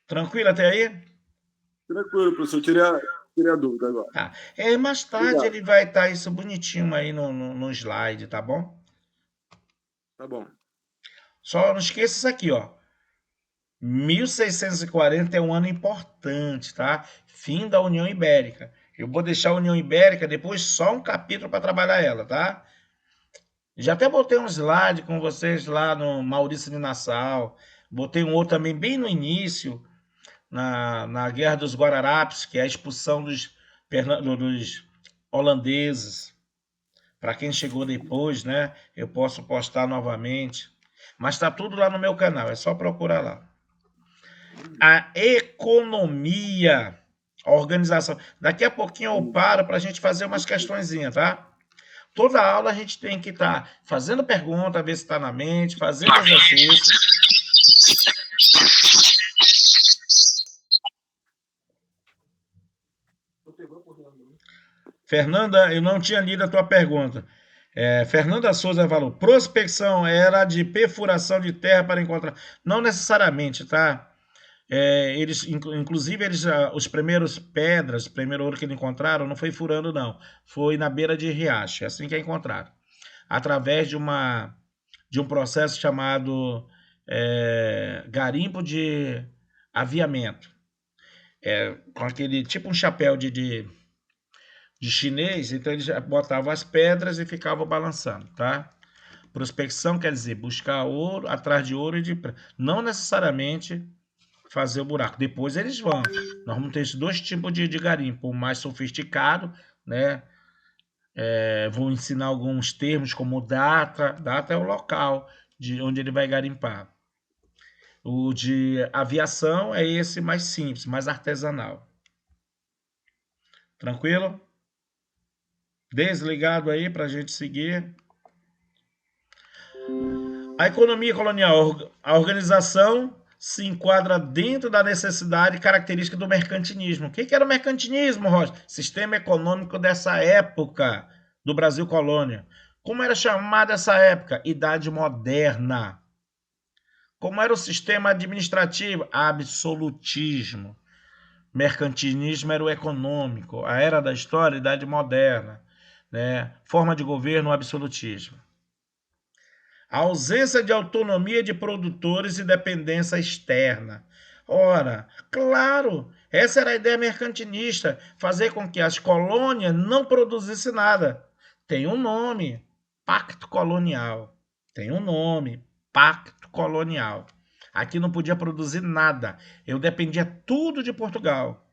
Tranquilo até aí? Tranquilo, professor. Tirei a dúvida agora. Tá. Mais tarde Obrigado. ele vai estar isso bonitinho aí no slide, tá bom? Tá bom. Só não esqueça isso aqui, ó. 1640 é um ano importante, tá? Fim da União Ibérica. Eu vou deixar a União Ibérica depois só um capítulo para trabalhar ela, tá? Já até botei um slide com vocês lá no Maurício de Nassau. Botei um outro também bem no início, na Guerra dos Guararapes, que é a expulsão dos holandeses. Para quem chegou depois, né? Eu posso postar novamente. Mas está tudo lá no meu canal, é só procurar lá. A economia, a organização. Daqui a pouquinho eu paro para a gente fazer umas questõezinhas, tá? Toda aula a gente tem que estar fazendo pergunta, ver se está na mente, fazendo exercício. Fernanda, eu não tinha lido a tua pergunta. Fernanda Souza falou, prospecção era de perfuração de terra para encontrar. Não necessariamente, tá? Inclusive, os primeiros pedras, o primeiro ouro que eles encontraram, não foi furando, não. Foi na beira de riacho, é assim que é encontrado. Através de um processo chamado garimpo de aviamento. Com aquele, tipo um chapéu de chinês, então eles botavam as pedras e ficavam balançando, tá? Prospecção quer dizer buscar ouro, atrás de ouro e de prata. Não necessariamente fazer o buraco. Depois eles vão. Nós vamos ter esses 2 tipos de garimpo. O mais sofisticado, né? Vou ensinar alguns termos como data. Data é o local de onde ele vai garimpar. O de aviação é esse mais simples, mais artesanal. Tranquilo? Desligado aí para a gente seguir. A economia colonial, a organização se enquadra dentro da necessidade característica do mercantilismo. O que era o mercantilismo, Rocha? Sistema econômico dessa época do Brasil colônia. Como era chamada essa época? Idade moderna. Como era o sistema administrativo? Absolutismo. mercantilismo era o econômico, a era da história, a idade moderna, né? Forma de governo, o absolutismo. A ausência de autonomia de produtores e dependência externa. Ora, claro, essa era a ideia mercantilista, fazer com que as colônias não produzissem nada. Tem um nome, Pacto Colonial. Tem um nome, Pacto Colonial. Aqui não podia produzir nada. Eu dependia tudo de Portugal.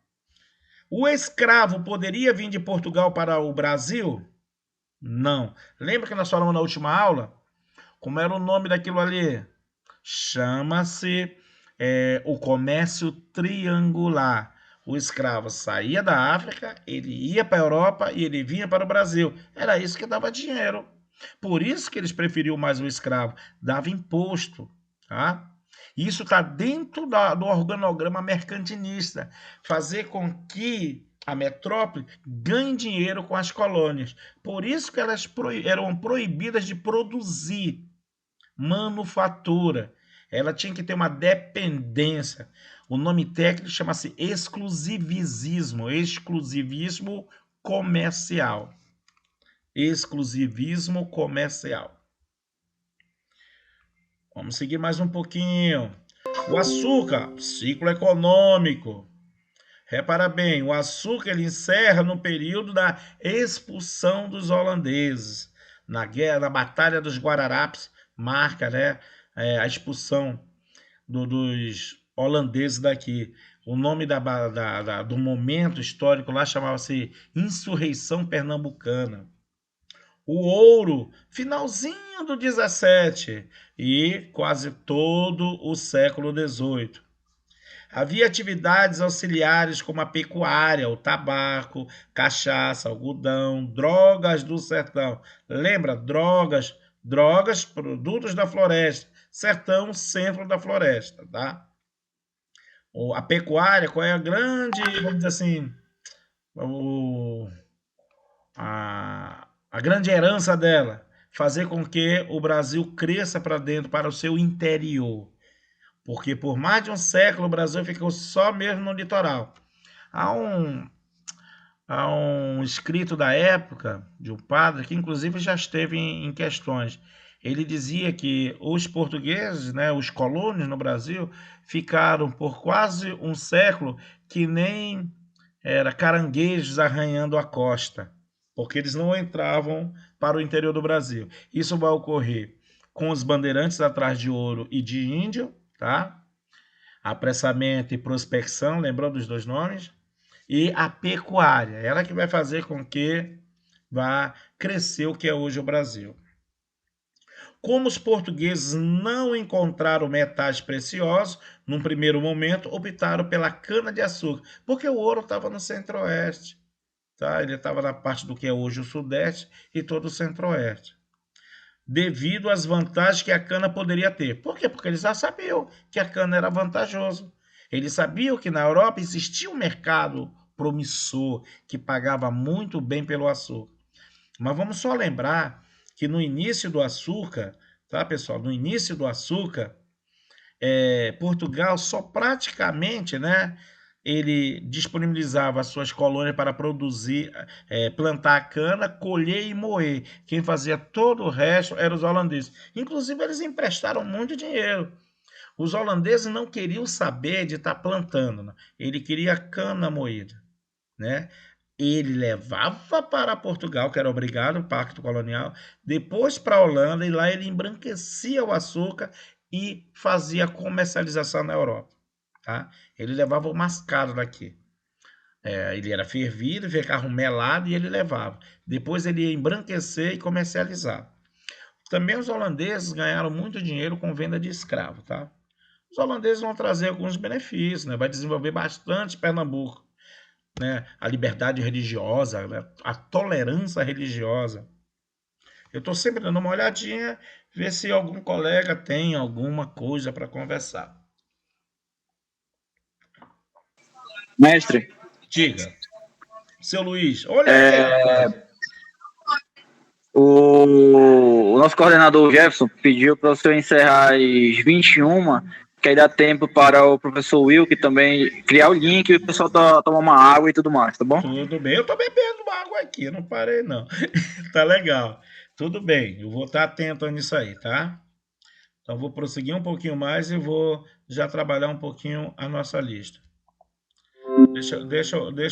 O escravo poderia vir de Portugal para o Brasil? Não. Lembra que nós falamos na última aula? Como era o nome daquilo ali? Chama-se o comércio triangular. O escravo saía da África, ele ia para a Europa e ele vinha para o Brasil. Era isso que dava dinheiro. Por isso que eles preferiam mais o escravo. Dava imposto, tá? Isso está dentro do organograma mercantilista. Fazer com que a metrópole ganhe dinheiro com as colônias. Por isso que elas eram proibidas de produzir manufatura. Ela tinha que ter uma dependência. O nome técnico chama-se exclusivismo comercial. Exclusivismo comercial. Vamos seguir mais um pouquinho. O açúcar, ciclo econômico. Repara bem, o açúcar ele encerra no período da expulsão dos holandeses. Na Batalha dos Guararapes, marca, né, a expulsão dos holandeses daqui. O nome do momento histórico lá chamava-se Insurreição Pernambucana. O ouro, finalzinho do 17 e quase todo o século 18. Havia atividades auxiliares como a pecuária, o tabaco, cachaça, algodão, drogas do sertão. Lembra? Drogas, produtos da floresta. Sertão, centro da floresta, tá? A pecuária, qual é a grande, vamos dizer assim, a grande herança dela? Fazer com que o Brasil cresça para dentro, para o seu interior. Porque por mais de um século o Brasil ficou só mesmo no litoral. Há um escrito da época de um padre que inclusive já esteve em questões. Ele dizia que os portugueses, né, os colônios no Brasil, ficaram por quase um século que nem era caranguejos arranhando a costa, porque eles não entravam para o interior do Brasil. Isso vai ocorrer com os bandeirantes atrás de ouro e de índio, tá? Apressamento e prospecção, lembrou dos dois nomes? E a pecuária, ela que vai fazer com que vá crescer o que é hoje o Brasil. Como os portugueses não encontraram metais preciosos, num primeiro momento optaram pela cana-de-açúcar, porque o ouro estava no centro-oeste, tá? Ele estava na parte do que é hoje o sudeste e todo o centro-oeste. Devido às vantagens que a cana poderia ter. Por quê? Porque eles já sabiam que a cana era vantajoso. Eles sabiam que na Europa existia um mercado promissor que pagava muito bem pelo açúcar. Mas vamos só lembrar que no início do açúcar, tá, pessoal? No início do açúcar, Portugal só praticamente, né, ele disponibilizava as suas colônias para produzir, plantar a cana, colher e moer. Quem fazia todo o resto eram os holandeses. Inclusive, eles emprestaram muito dinheiro. Os holandeses não queriam saber de estar plantando, né? Ele queria cana moída, né? Ele levava para Portugal, que era obrigado, o Pacto Colonial, depois para a Holanda, e lá ele embranquecia o açúcar e fazia comercialização na Europa. Tá? Ele levava o mascaro daqui. Ele era fervido, ficava melado e ele levava. Depois ele ia embranquecer e comercializar. Também os holandeses ganharam muito dinheiro com venda de escravo. Tá? Os holandeses vão trazer alguns benefícios, né? Vai desenvolver bastante Pernambuco. Né, a liberdade religiosa, né, a tolerância religiosa. Eu estou sempre dando uma olhadinha, ver se algum colega tem alguma coisa para conversar. Mestre. Diga. Seu Luiz, olha o nosso coordenador Jefferson pediu para o senhor encerrar às 21 que aí dá tempo para o professor Will, que também criar o link e o pessoal tomar uma água e tudo mais, tá bom? Tudo bem. Eu tô bebendo água aqui, eu não parei, não. Tá legal. Tudo bem, eu vou estar atento nisso aí, tá? Então, vou prosseguir um pouquinho mais e vou já trabalhar um pouquinho a nossa lista. Deixa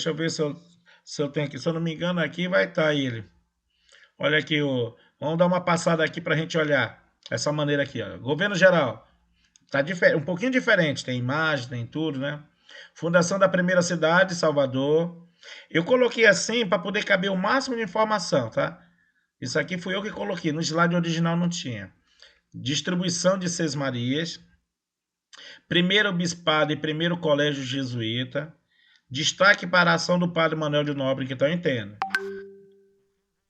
eu ver se eu tenho aqui. Se eu não me engano, aqui vai estar ele. Olha aqui, vamos dar uma passada aqui para a gente olhar. Essa maneira aqui, ó. Governo geral. Tá um pouquinho diferente. Tem imagem, tem tudo, né? Fundação da primeira cidade, Salvador. Eu coloquei assim para poder caber o máximo de informação, tá? Isso aqui fui eu que coloquei. No slide original não tinha. Distribuição de Sesmarias. Primeiro bispado e primeiro colégio jesuíta. Destaque para a ação do padre Manuel de Nóbrega, então entenda.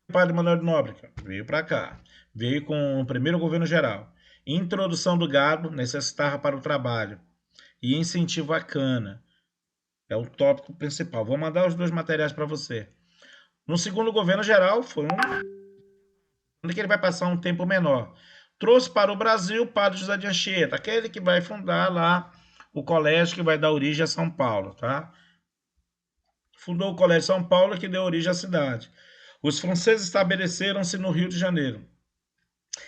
O padre Manuel de Nóbrega veio para cá. Veio com o primeiro governo geral. Introdução do gado, necessitava para o trabalho. E incentivo à cana. É o tópico principal. Vou mandar os dois materiais para você. No segundo governo geral, foi onde que ele vai passar um tempo menor. Trouxe para o Brasil o padre José de Anchieta, aquele que vai fundar lá o colégio que vai dar origem a São Paulo, tá? Fundou o Colégio São Paulo, que deu origem à cidade. Os franceses estabeleceram-se no Rio de Janeiro.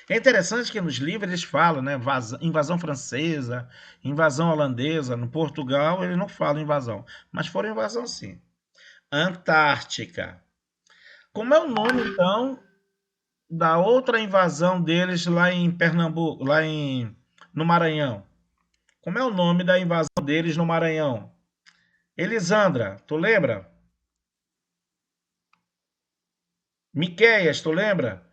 É interessante que nos livros eles falam, né? Invasão francesa, invasão holandesa. No Portugal eles não falam invasão, mas foram invasão sim. Antártica. Como é o nome, então, da outra invasão deles lá em Pernambuco, no Maranhão? Como é o nome da invasão deles no Maranhão? Elisandra, tu lembra? Miqueias, tu lembra?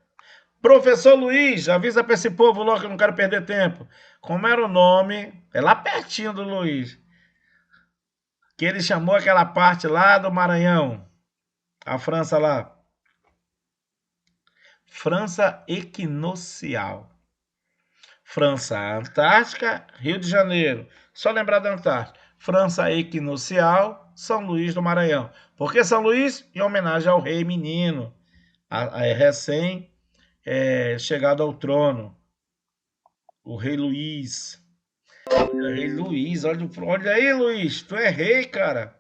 Professor Luiz, avisa para esse povo logo que eu não quero perder tempo. Como era o nome? É lá pertinho do Luiz. Que ele chamou aquela parte lá do Maranhão. A França lá. França equinocial. França Antártica, Rio de Janeiro. Só lembrar da Antártica. França equinocial, São Luís do Maranhão. Por que São Luís? Em homenagem ao rei menino, recém chegado ao trono, o rei Luís. O rei Luís, olha aí, Luís, tu é rei, cara.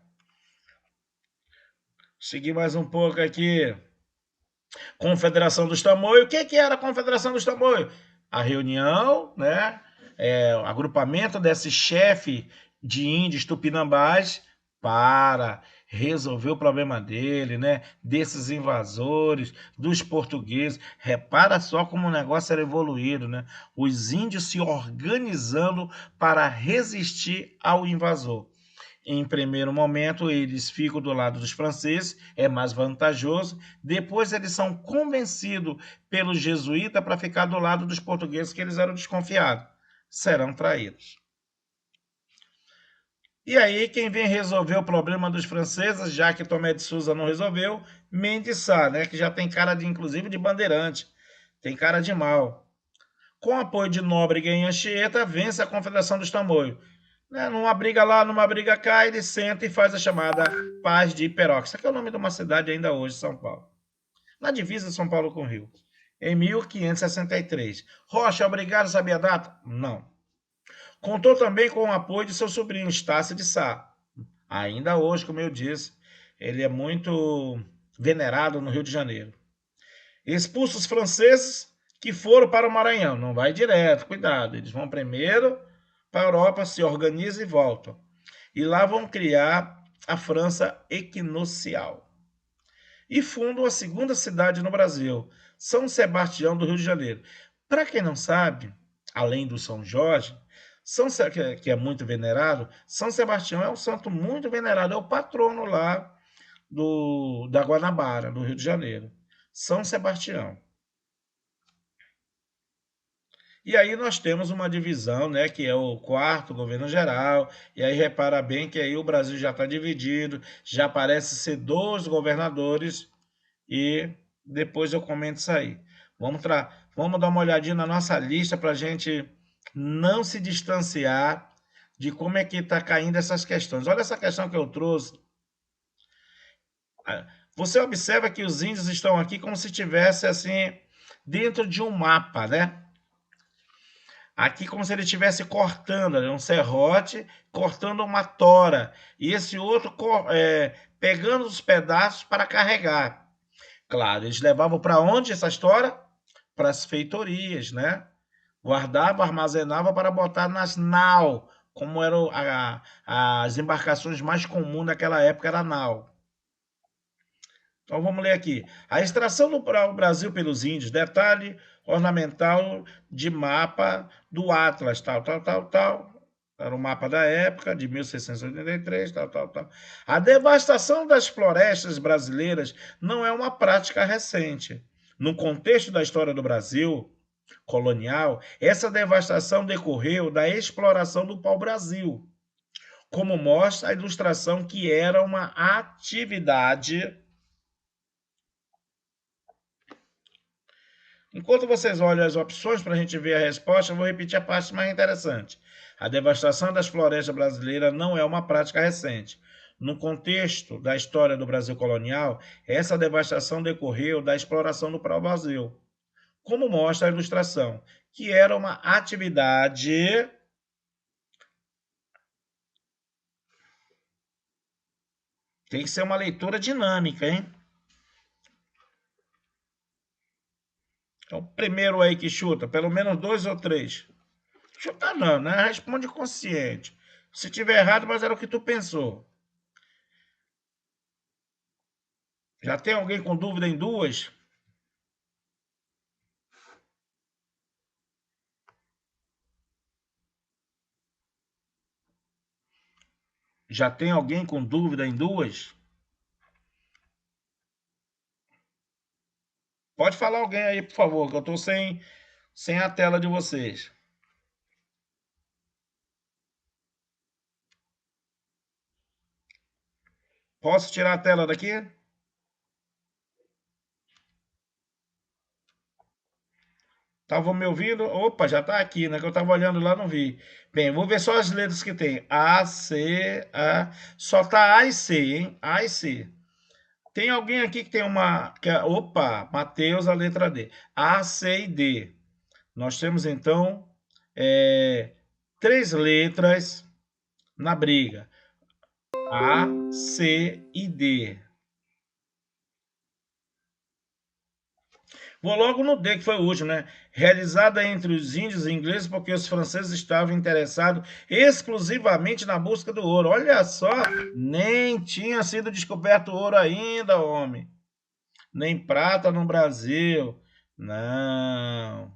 Seguir mais um pouco aqui. Confederação dos Tamoios. O que era a Confederação dos Tamoios? A reunião, né? Agrupamento desse chefe de índios tupinambás para resolver o problema dele, né? Desses invasores, dos portugueses. Repara só como o negócio era evoluído, né? Os índios se organizando para resistir ao invasor. Em primeiro momento, eles ficam do lado dos franceses, é mais vantajoso. Depois, eles são convencidos pelos jesuítas para ficar do lado dos portugueses, que eles eram desconfiados. Serão traídos. E aí, quem vem resolver o problema dos franceses, já que Tomé de Souza não resolveu, Mendes Sá, né, que já tem cara, inclusive, de bandeirante. Tem cara de mal. Com apoio de Nóbrega e Anchieta, vence a Confederação dos Tamoios. Numa briga lá, numa briga cá, ele senta e faz a chamada Paz de Iperox. Isso aqui é o nome de uma cidade ainda hoje, São Paulo. Na divisa de São Paulo com o Rio. Em 1563. Rocha, obrigado, sabia a data? Não. Contou também com o apoio de seu sobrinho, Estácio de Sá. Ainda hoje, como eu disse, ele é muito venerado no Rio de Janeiro. Expulsa os franceses que foram para o Maranhão. Não vai direto, cuidado. Eles vão primeiro para a Europa, se organizam e voltam. E lá vão criar a França equinocial. E fundam a segunda cidade no Brasil, São Sebastião do Rio de Janeiro. Para quem não sabe, além do São Jorge, que é muito venerado, São Sebastião é um santo muito venerado, é o patrono lá da Guanabara, do Rio de Janeiro. São Sebastião. E aí nós temos uma divisão, né, que é o quarto governo geral, e aí repara bem que aí o Brasil já está dividido, já parece ser 2 governadores, e depois eu comento isso aí. Vamos dar uma olhadinha na nossa lista para a gente não se distanciar de como é que está caindo essas questões. Olha essa questão que eu trouxe. Você observa que os índios estão aqui como se estivesse assim dentro de um mapa, né? Aqui como se ele estivesse cortando, um serrote cortando uma tora, e esse outro pegando os pedaços para carregar. Claro, eles levavam para onde essa tora? Para as feitorias, né? Guardava, armazenava para botar nas nau, como eram as embarcações mais comuns naquela época, era a nau. Então vamos ler aqui. A extração do Brasil pelos índios, detalhe ornamental de mapa do Atlas, tal. Era o mapa da época, de 1683, tal. A devastação das florestas brasileiras não é uma prática recente. No contexto da história do Brasil colonial, essa devastação decorreu da exploração do pau-brasil, como mostra a ilustração que era uma atividade. Enquanto vocês olham as opções para a gente ver a resposta, eu vou repetir a parte mais interessante. A devastação das florestas brasileiras não é uma prática recente. No contexto da história do Brasil colonial, essa devastação decorreu da exploração do pau-brasil, como mostra a ilustração, que era uma atividade tem que ser uma leitura dinâmica, hein? Então, primeiro aí que chuta, pelo menos 2 ou 3. Chuta não, né? Responde consciente. Se tiver errado, mas era o que tu pensou. Já tem alguém com dúvida em 2? Já tem alguém com dúvida em 2? Pode falar alguém aí, por favor, que eu estou sem a tela de vocês. Posso tirar a tela daqui? Estavam me ouvindo? Opa, já está aqui, né? Que eu estava olhando lá, não vi. Bem, vou ver só as letras que tem. A, C, A. Só tá A e C, hein? A e C. Tem alguém aqui que tem uma... Opa, Matheus, a letra D. A, C e D. Nós temos, então, 3 letras na briga. A, C e D. Vou logo no D, que foi o último, né? Realizada entre os índios e ingleses porque os franceses estavam interessados exclusivamente na busca do ouro. Olha só, nem tinha sido descoberto ouro ainda, homem. Nem prata no Brasil. Não.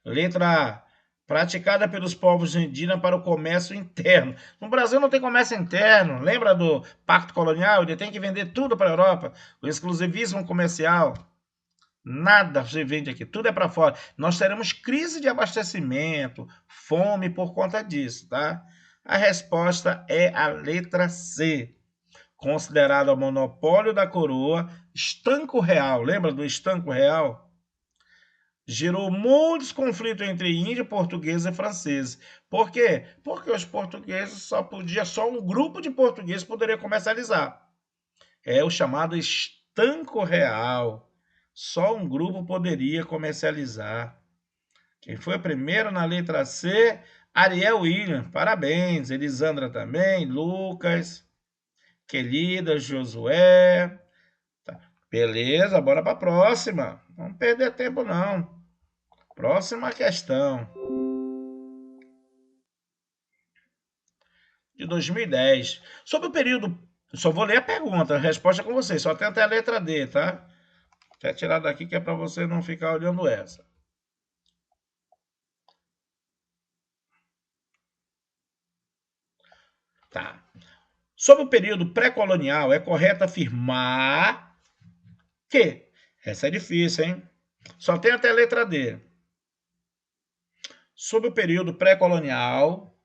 Letra A. Praticada pelos povos indígenas para o comércio interno. No Brasil não tem comércio interno. Lembra do Pacto Colonial? Ele tem que vender tudo para a Europa. O exclusivismo comercial. Nada se vende aqui, tudo é para fora. Nós teremos crise de abastecimento, fome por conta disso, tá? A resposta é a letra C. Considerado o monopólio da coroa, estanco real, lembra do estanco real? Gerou muitos conflitos entre índios, portugueses e franceses. Por quê? Porque os portugueses só um grupo de portugueses poderia comercializar. É o chamado estanco real. Só um grupo poderia comercializar. Quem foi o primeiro na letra C? Ariel William. Parabéns. Elisandra também. Lucas. Quelida. Josué. Tá. Beleza, bora para a próxima. Não vamos perder tempo, não. Próxima questão. De 2010. Sobre o período... Só vou ler a pergunta. A resposta é com vocês. Só tem até a letra D, tá? Quer tirar daqui que é para você não ficar olhando essa. Tá. Sobre o período pré-colonial, é correto afirmar que... Essa é difícil, hein? Só tem até a letra D. Sobre o período pré-colonial,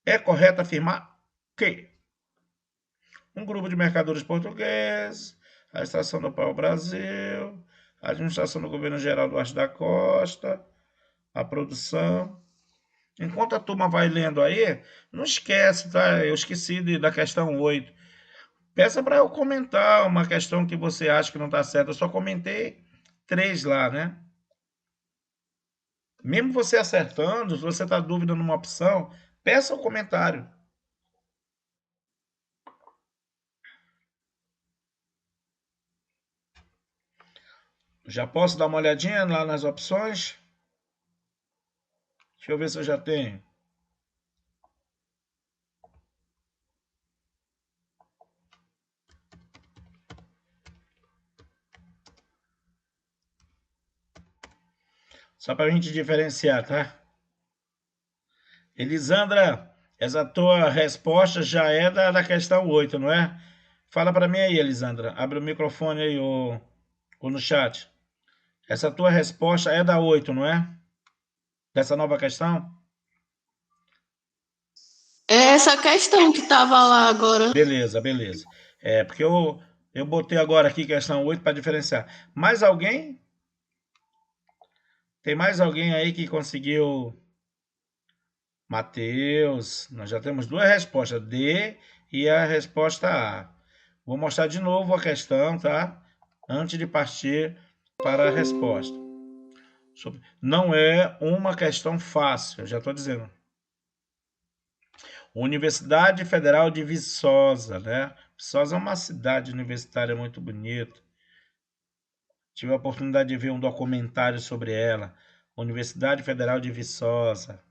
é correto afirmar que um grupo de mercadores portugueses, a extração do pau-brasil, a administração do governo geral do Oeste da Costa, a produção. Enquanto a turma vai lendo aí, não esquece, tá? Eu esqueci da questão 8. Peça para eu comentar uma questão que você acha que não está certa. Eu só comentei 3 lá, né? Mesmo você acertando, se você está dúvida numa opção, peça o comentário. Já posso dar uma olhadinha lá nas opções? Deixa eu ver se eu já tenho. Só para a gente diferenciar, tá? Elisandra, essa tua resposta já é da questão 8, não é? Fala para mim aí, Elisandra. Abre o microfone aí ou no chat. Essa tua resposta é da 8, não é? Dessa nova questão? É essa questão que estava lá agora. Beleza, beleza. É, porque eu botei agora aqui questão 8 para diferenciar. Mais alguém? Tem mais alguém aí que conseguiu? Mateus, nós já temos duas respostas, D e a resposta A. Vou mostrar de novo a questão, tá? Antes de partir para a resposta. Não é uma questão fácil, eu já estou dizendo. Universidade Federal de Viçosa, né? Viçosa é uma cidade universitária muito bonita. Tive a oportunidade de ver um documentário sobre ela. Universidade Federal de Viçosa.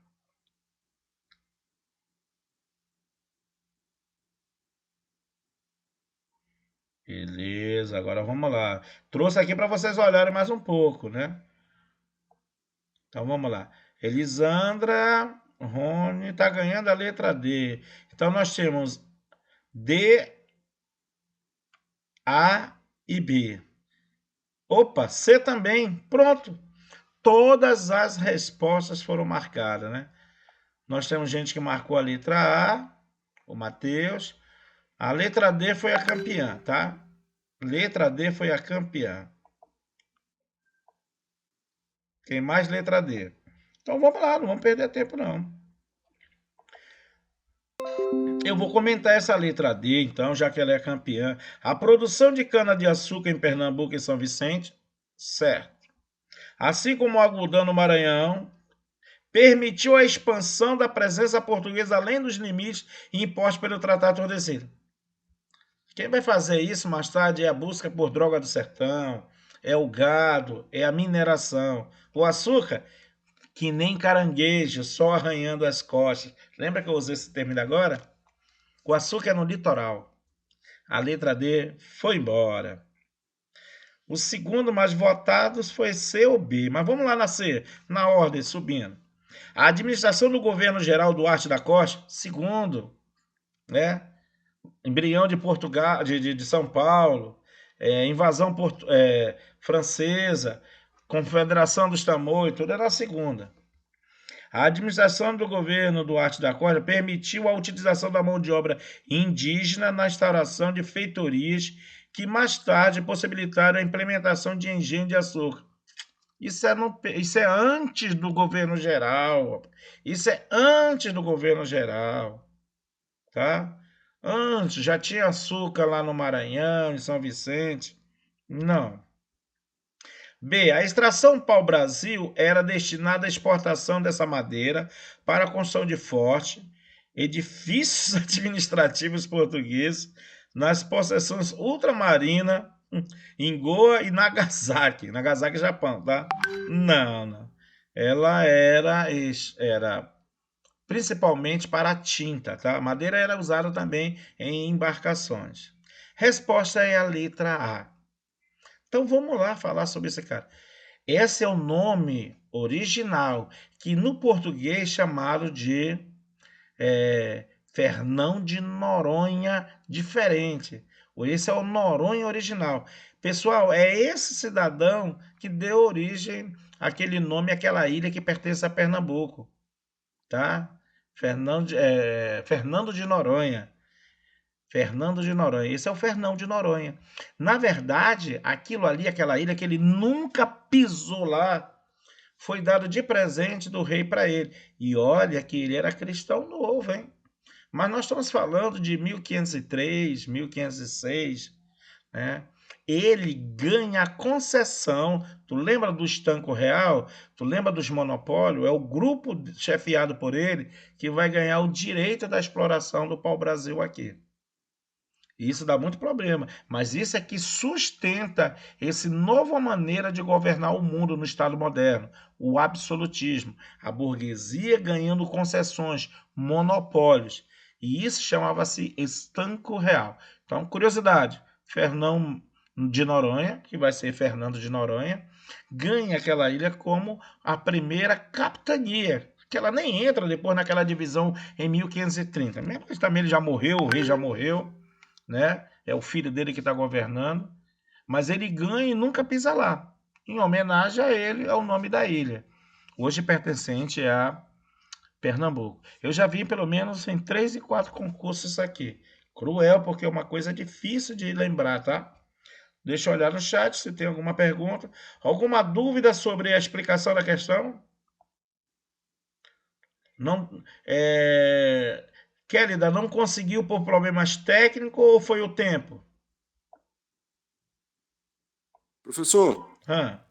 Beleza, agora vamos lá. Trouxe aqui para vocês olharem mais um pouco, né? Então vamos lá. Elisandra Rony está ganhando a letra D. Então nós temos D, A e B. Opa, C também. Pronto. Todas as respostas foram marcadas, né? Nós temos gente que marcou a letra A, o Matheus. A letra D foi a campeã, tá? Letra D foi a campeã. Tem mais letra D. Então vamos lá, não vamos perder tempo não. Eu vou comentar essa letra D, então, já que ela é campeã. A produção de cana-de-açúcar em Pernambuco e São Vicente, certo. Assim como o algodão no Maranhão, permitiu a expansão da presença portuguesa além dos limites impostos pelo Tratado de Tordesilhas. Quem vai fazer isso mais tarde é a busca por droga do sertão, é o gado, é a mineração. O açúcar, que nem caranguejo, só arranhando as costas. Lembra que eu usei esse termo agora? O açúcar é no litoral. A letra D foi embora. O segundo mais votado foi C ou B. Mas vamos lá na C, na ordem, subindo. A administração do governo geral Duarte da Costa, segundo, né? Embrião de Portugal, de São Paulo, invasão francesa, Confederação dos Tamoios, tudo era a segunda. A administração do governo Duarte da Costa permitiu a utilização da mão de obra indígena na instauração de feitorias que mais tarde possibilitaram a implementação de engenho de açúcar. Isso é antes do governo geral. Isso é antes do governo geral. Tá? Antes, já tinha açúcar lá no Maranhão, em São Vicente. Não. B. A extração pau-brasil era destinada à exportação dessa madeira para a construção de fortes, edifícios administrativos portugueses nas possessões ultramarinas em Goa e Nagasaki. Nagasaki, Japão, tá? Não. Ela era principalmente para a tinta, tá? A madeira era usada também em embarcações. Resposta é a letra A. Então vamos lá falar sobre esse cara. Esse é o nome original, que no português chamaram de Fernão de Noronha diferente. Esse é o Noronha original. Pessoal, é esse cidadão que deu origem àquele nome, àquela ilha que pertence a Pernambuco. Tá? Fernando de Noronha. Fernando de Noronha. Esse é o Fernão de Noronha. Na verdade, aquilo ali, aquela ilha que ele nunca pisou lá, foi dado de presente do rei para ele. E olha que ele era cristão novo, hein? Mas nós estamos falando de 1503, 1506, né? ele ganha a concessão. Tu lembra do estanco real? Tu lembra dos monopólios? É o grupo chefiado por ele que vai ganhar o direito da exploração do pau-brasil aqui. E isso dá muito problema, mas isso é que sustenta essa nova maneira de governar o mundo no Estado moderno, o absolutismo, a burguesia ganhando concessões, monopólios, e isso chamava-se estanco real. Então, curiosidade, Fernão de Noronha, que vai ser Fernando de Noronha, ganha aquela ilha como a primeira capitania, que ela nem entra depois naquela divisão em 1530. Mesmo que também ele já morreu, o rei já morreu, né? É o filho dele que está governando, mas ele ganha e nunca pisa lá. Em homenagem a ele, é o nome da ilha, hoje pertencente a Pernambuco. Eu já vi pelo menos em 3 e 4 concursos isso aqui. Cruel, porque é uma coisa difícil de lembrar, tá? Deixa eu olhar no chat se tem alguma pergunta. Alguma dúvida sobre a explicação da questão? Não, Kélida, não conseguiu por problemas técnicos ou foi o tempo? Professor, Hã?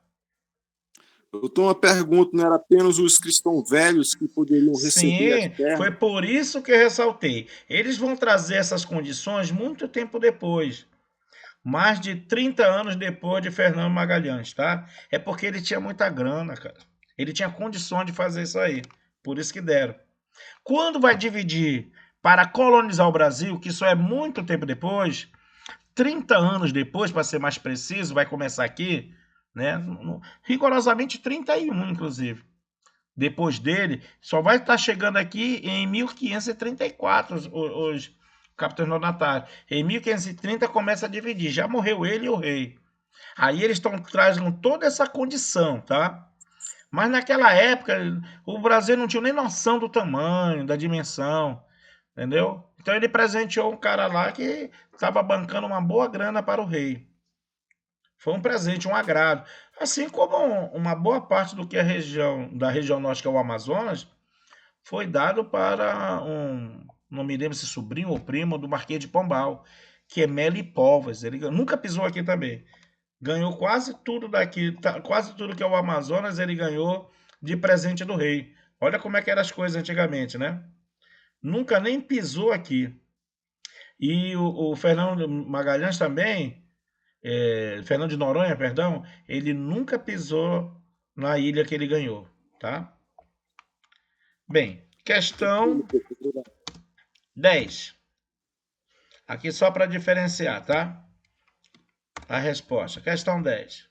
eu tenho uma pergunta, não era apenas os cristãos velhos que poderiam receber as Sim, foi terras? por isso que eu ressaltei. Eles vão trazer essas condições muito tempo depois. Mais de 30 anos depois de Fernando Magalhães, tá? É porque ele tinha muita grana, cara. Ele tinha condições de fazer isso aí. Por isso que deram. Quando vai dividir para colonizar o Brasil, que isso é muito tempo depois, 30 anos depois, para ser mais preciso, vai começar aqui, né? Rigorosamente 31, inclusive. Depois dele, só vai estar chegando aqui em 1534 os capitães donatários. Em 1530 começa a dividir. Já morreu ele e o rei. Aí eles trazem toda essa condição, tá? Mas naquela época, o Brasil não tinha nem noção do tamanho, da dimensão, entendeu? Então ele presenteou um cara lá que estava bancando uma boa grana para o rei. Foi um presente, um agrado. Assim como uma boa parte do que da região norte, que é o Amazonas, foi dado para não me lembro se sobrinho ou primo do Marquês de Pombal, que é Meli Povas. Ele nunca pisou aqui também. Ganhou quase tudo daqui, quase tudo que é o Amazonas, ele ganhou de presente do rei. Olha como é que eram as coisas antigamente, né? Nunca nem pisou aqui. E o Fernando Magalhães também, Fernando de Noronha, perdão, ele nunca pisou na ilha que ele ganhou, tá? Bem, questão 10. Aqui só para diferenciar, tá? A resposta. Questão 10.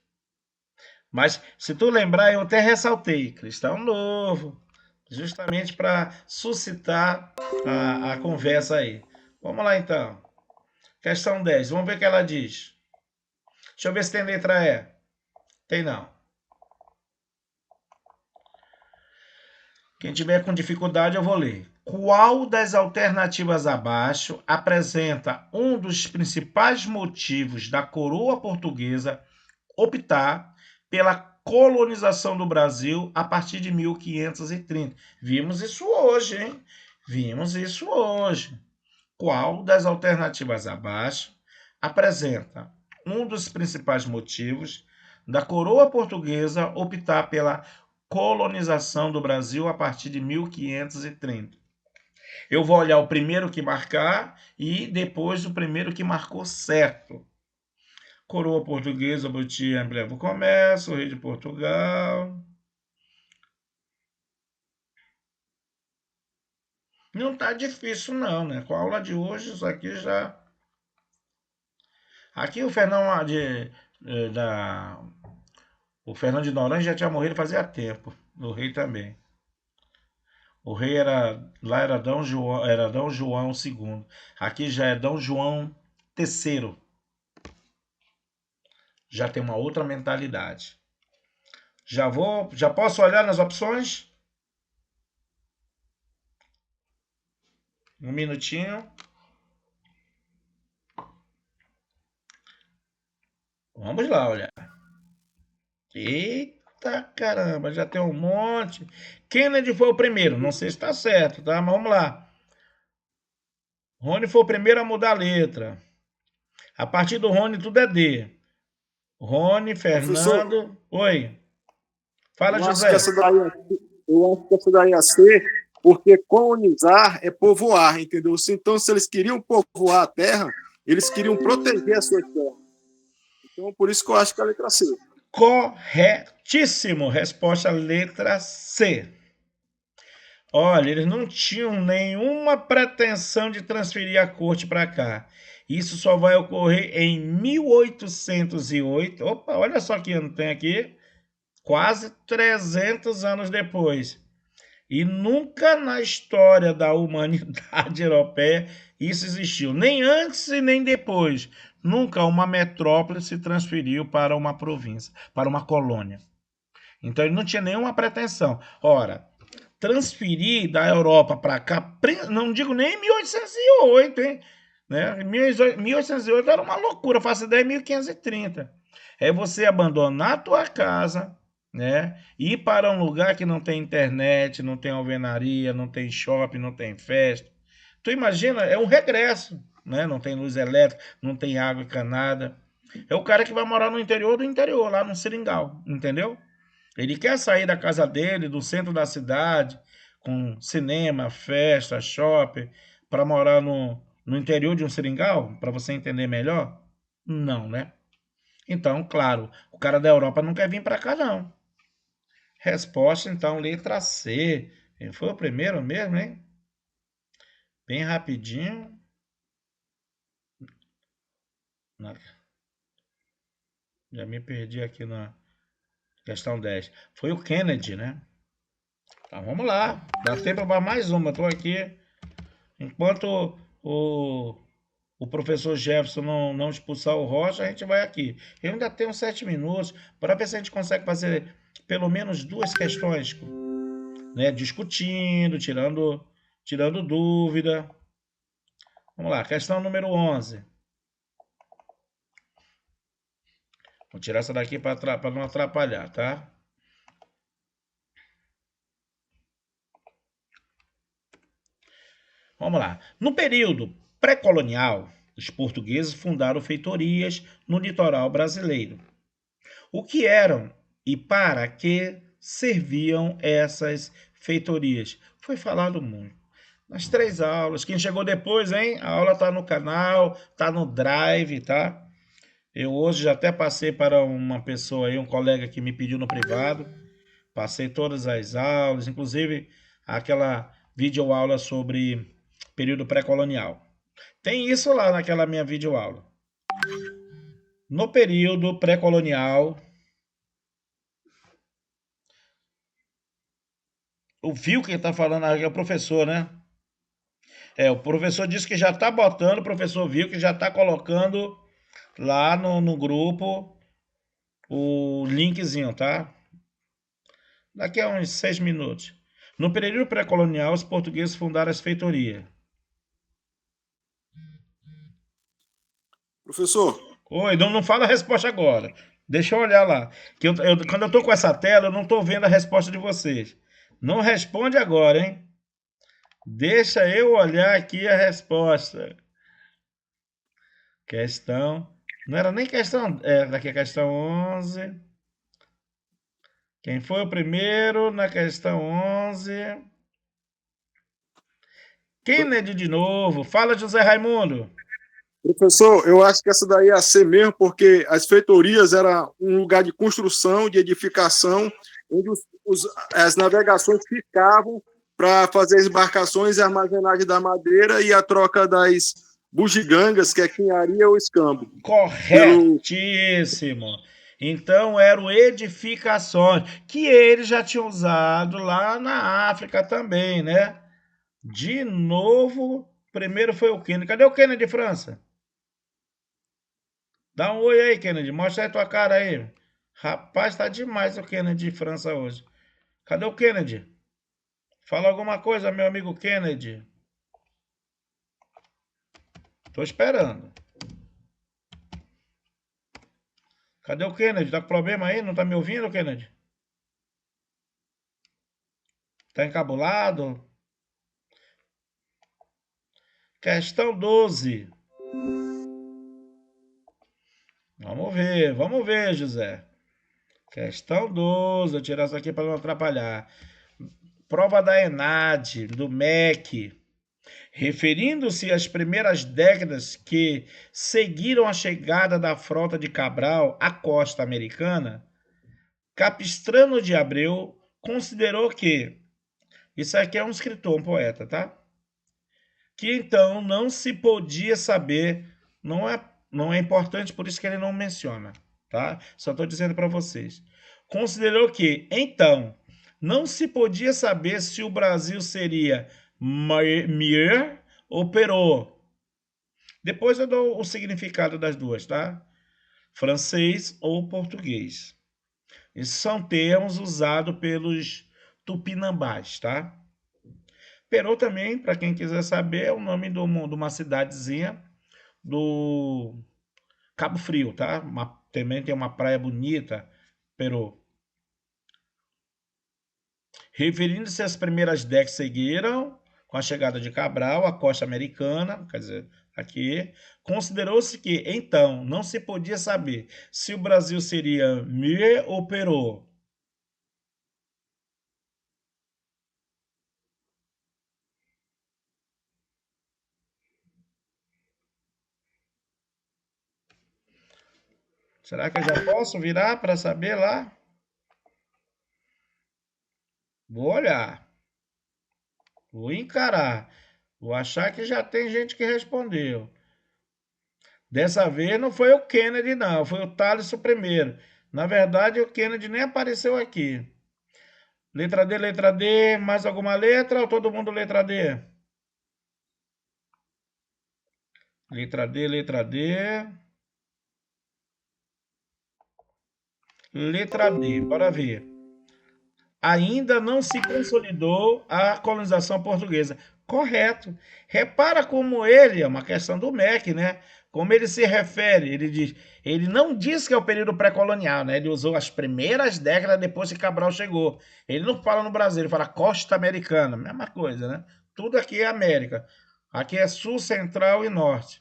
Mas, se tu lembrar, eu até ressaltei, cristão novo, justamente para suscitar a conversa aí. Vamos lá, então. Questão 10. Vamos ver o que ela diz. Deixa eu ver se tem letra E. Tem não. Quem tiver com dificuldade, eu vou ler. Qual das alternativas abaixo apresenta um dos principais motivos da coroa portuguesa optar pela colonização do Brasil a partir de 1530? Vimos isso hoje, hein? Vimos isso hoje. Qual das alternativas abaixo apresenta um dos principais motivos da coroa portuguesa optar pela colonização do Brasil a partir de 1530? Eu vou olhar o primeiro que marcar e depois o primeiro que marcou certo. Coroa portuguesa obtinha ampliava o comércio, o rei de Portugal. Não está difícil não, né? Com a aula de hoje, isso aqui já... Aqui o Fernando o Fernando de Noronha já tinha morrido fazia tempo. O rei também. O rei lá era Dom João II. Aqui já é Dom João III. Já tem uma outra mentalidade. Já posso olhar nas opções? Um minutinho. Vamos lá olhar. Eita caramba, já tem um monte. Kennedy foi o primeiro, não sei se está certo, tá? Mas vamos lá. Rony foi o primeiro a mudar a letra. A partir do Rony tudo é D. Rony, Professor, Fernando. Oi. Fala, eu acho que José. essa daí ia ser porque colonizar é povoar, entendeu? Então, se eles queriam povoar a terra, eles queriam proteger a sua terra. Então, por isso que eu acho que é a letra C. Corretíssimo. Resposta letra C. Olha, eles não tinham nenhuma pretensão de transferir a corte para cá. Isso só vai ocorrer em 1808. Opa, olha só que ano tem aqui. Quase 300 anos depois. E nunca na história da humanidade europeia isso existiu. Nem antes e nem depois. Nunca uma metrópole se transferiu para uma província, para uma colônia. Então ele não tinha nenhuma pretensão. Ora, transferir da Europa para cá, não digo nem em 1808, hein? Né? 1808 era uma loucura, faço ideia, 1530. É você abandonar a tua casa, né? Ir para um lugar que não tem internet, não tem alvenaria, não tem shopping, não tem festa. Tu imagina, é um regresso, né? Não tem luz elétrica, não tem água encanada. É o cara que vai morar no interior do interior, lá no Seringal, entendeu? Ele quer sair da casa dele, do centro da cidade, com cinema, festa, shopping, para morar no interior de um seringal, para você entender melhor? Não, né? Então, claro, o cara da Europa não quer vir para cá, não. Resposta, então, letra C. Quem foi o primeiro mesmo, hein? Bem rapidinho. Já me perdi aqui na questão 10. Foi o Kennedy, né? Então vamos lá. Dá tempo para mais uma. Estou aqui. Enquanto o professor Jefferson não expulsar o Rocha, a gente vai aqui. Eu ainda tenho 7 minutos para ver se a gente consegue fazer pelo menos 2 questões, né? Discutindo, tirando dúvida. Vamos lá, questão número 11. Vou tirar essa daqui para não atrapalhar, tá? Vamos lá. No período pré-colonial, os portugueses fundaram feitorias no litoral brasileiro. O que eram e para que serviam essas feitorias? Foi falado muito. Nas 3 aulas. Quem chegou depois, hein? A aula está no canal, está no Drive, tá? Eu hoje já até passei para uma pessoa aí, um colega que me pediu no privado. Passei todas as aulas, inclusive aquela videoaula sobre período pré-colonial. Tem isso lá naquela minha videoaula. No período pré-colonial, viu quem está falando aqui é o professor, né? O professor disse que já está botando, o professor viu que já está colocando lá no grupo o linkzinho, tá? Daqui a uns 6 minutos. No período pré-colonial, os portugueses fundaram as feitorias. Professor, Oi, não fala a resposta agora. Deixa eu olhar lá. Que quando eu estou com essa tela, eu não estou vendo a resposta de vocês. Não responde agora, hein? Deixa eu olhar aqui a resposta. Questão. Não era nem questão. Daqui a questão 11. Quem foi o primeiro na questão 11? Kennedy de novo. Fala, José Raimundo. professor, eu acho que essa daí ia ser mesmo, porque as feitorias era um lugar de construção, de edificação, onde as navegações ficavam para fazer as embarcações e armazenagem da madeira e a troca das bugigangas, que é quinharia ou escambo. Corretíssimo. Então eram edificações que eles já tinham usado lá na África também, né? De novo, primeiro foi o Kennedy. Cadê o Kennedy, França? Dá um oi aí, Kennedy. Mostra aí tua cara aí. Rapaz, tá demais o Kennedy de França hoje. Cadê o Kennedy? Fala alguma coisa, meu amigo Kennedy. Tô esperando. Cadê o Kennedy? Tá com problema aí? Não tá me ouvindo, Kennedy? Tá encabulado? Questão 12. Vamos Vamos ver, José. Questão 12, vou tirar isso aqui para não atrapalhar. Prova da ENAD, do MEC. Referindo-se às primeiras décadas que seguiram a chegada da frota de Cabral à costa americana, Capistrano de Abreu considerou que, isso aqui é um escritor, um poeta, tá? Que então não se podia saber, não é importante, por isso que ele não menciona, tá? Só estou dizendo para vocês. Considerou que, então, não se podia saber se o Brasil seria Mir ou Perot. Depois eu dou o significado das duas, tá? Francês ou português. Esses são termos usados pelos tupinambás, tá? Perot também, para quem quiser saber, é o nome de uma cidadezinha do Cabo Frio, tá? Também tem uma praia bonita, Perot. Referindo-se às primeiras décadas que seguiram, com a chegada de Cabral à costa americana, quer dizer, aqui, considerou-se que, então, não se podia saber se o Brasil seria Mir ou Perot. Será que eu já posso virar para saber lá? Vou olhar. Vou encarar. Vou achar que já tem gente que respondeu. Dessa vez não foi o Kennedy, não. Foi o Thales o primeiro. Na verdade, o Kennedy nem apareceu aqui. Letra D. Mais alguma letra ou todo mundo letra D? Letra D. Letra D. Bora ver. Ainda não se consolidou a colonização portuguesa. Correto. Repara como ele, é uma questão do MEC, né? Como ele se refere, ele não diz que é o período pré-colonial, né? Ele usou as primeiras décadas depois que Cabral chegou. Ele não fala no Brasil, ele fala costa americana, mesma coisa, né? Tudo aqui é América. Aqui é sul, central e norte.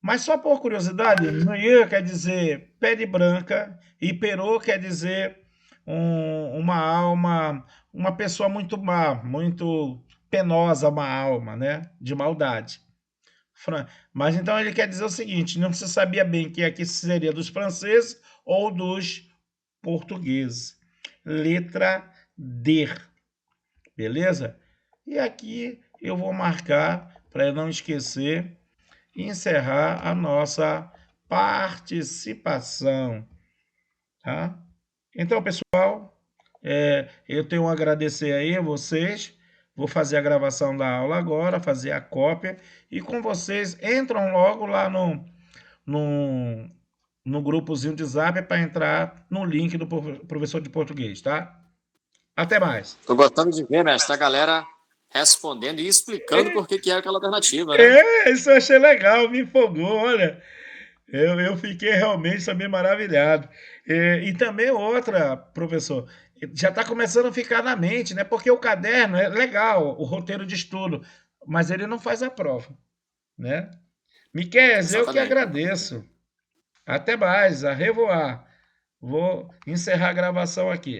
Mas só por curiosidade, Noyer quer dizer pele branca e Perot quer dizer uma alma, uma pessoa muito má, muito penosa, uma alma, né? De maldade. Mas então ele quer dizer o seguinte, não se sabia bem que aqui seria dos franceses ou dos portugueses. Letra D. Beleza? E aqui eu vou marcar, para eu não esquecer, e encerrar a nossa participação. Tá? Então, pessoal, eu tenho a agradecer aí a vocês. Vou fazer a gravação da aula agora, fazer a cópia. E com vocês, entram logo lá no grupozinho de Zap para entrar no link do professor de português, tá? Até mais. Tô gostando de ver, mestre, a galera respondendo e explicando por que é aquela alternativa, né? Isso eu achei legal, me empolgou, olha. Eu fiquei realmente também maravilhado. E também outra, professor, já está começando a ficar na mente, né? Porque o caderno é legal, o roteiro de estudo, mas ele não faz a prova, né? Miquel, eu que agradeço. Até mais, a revoar. Vou encerrar a gravação aqui.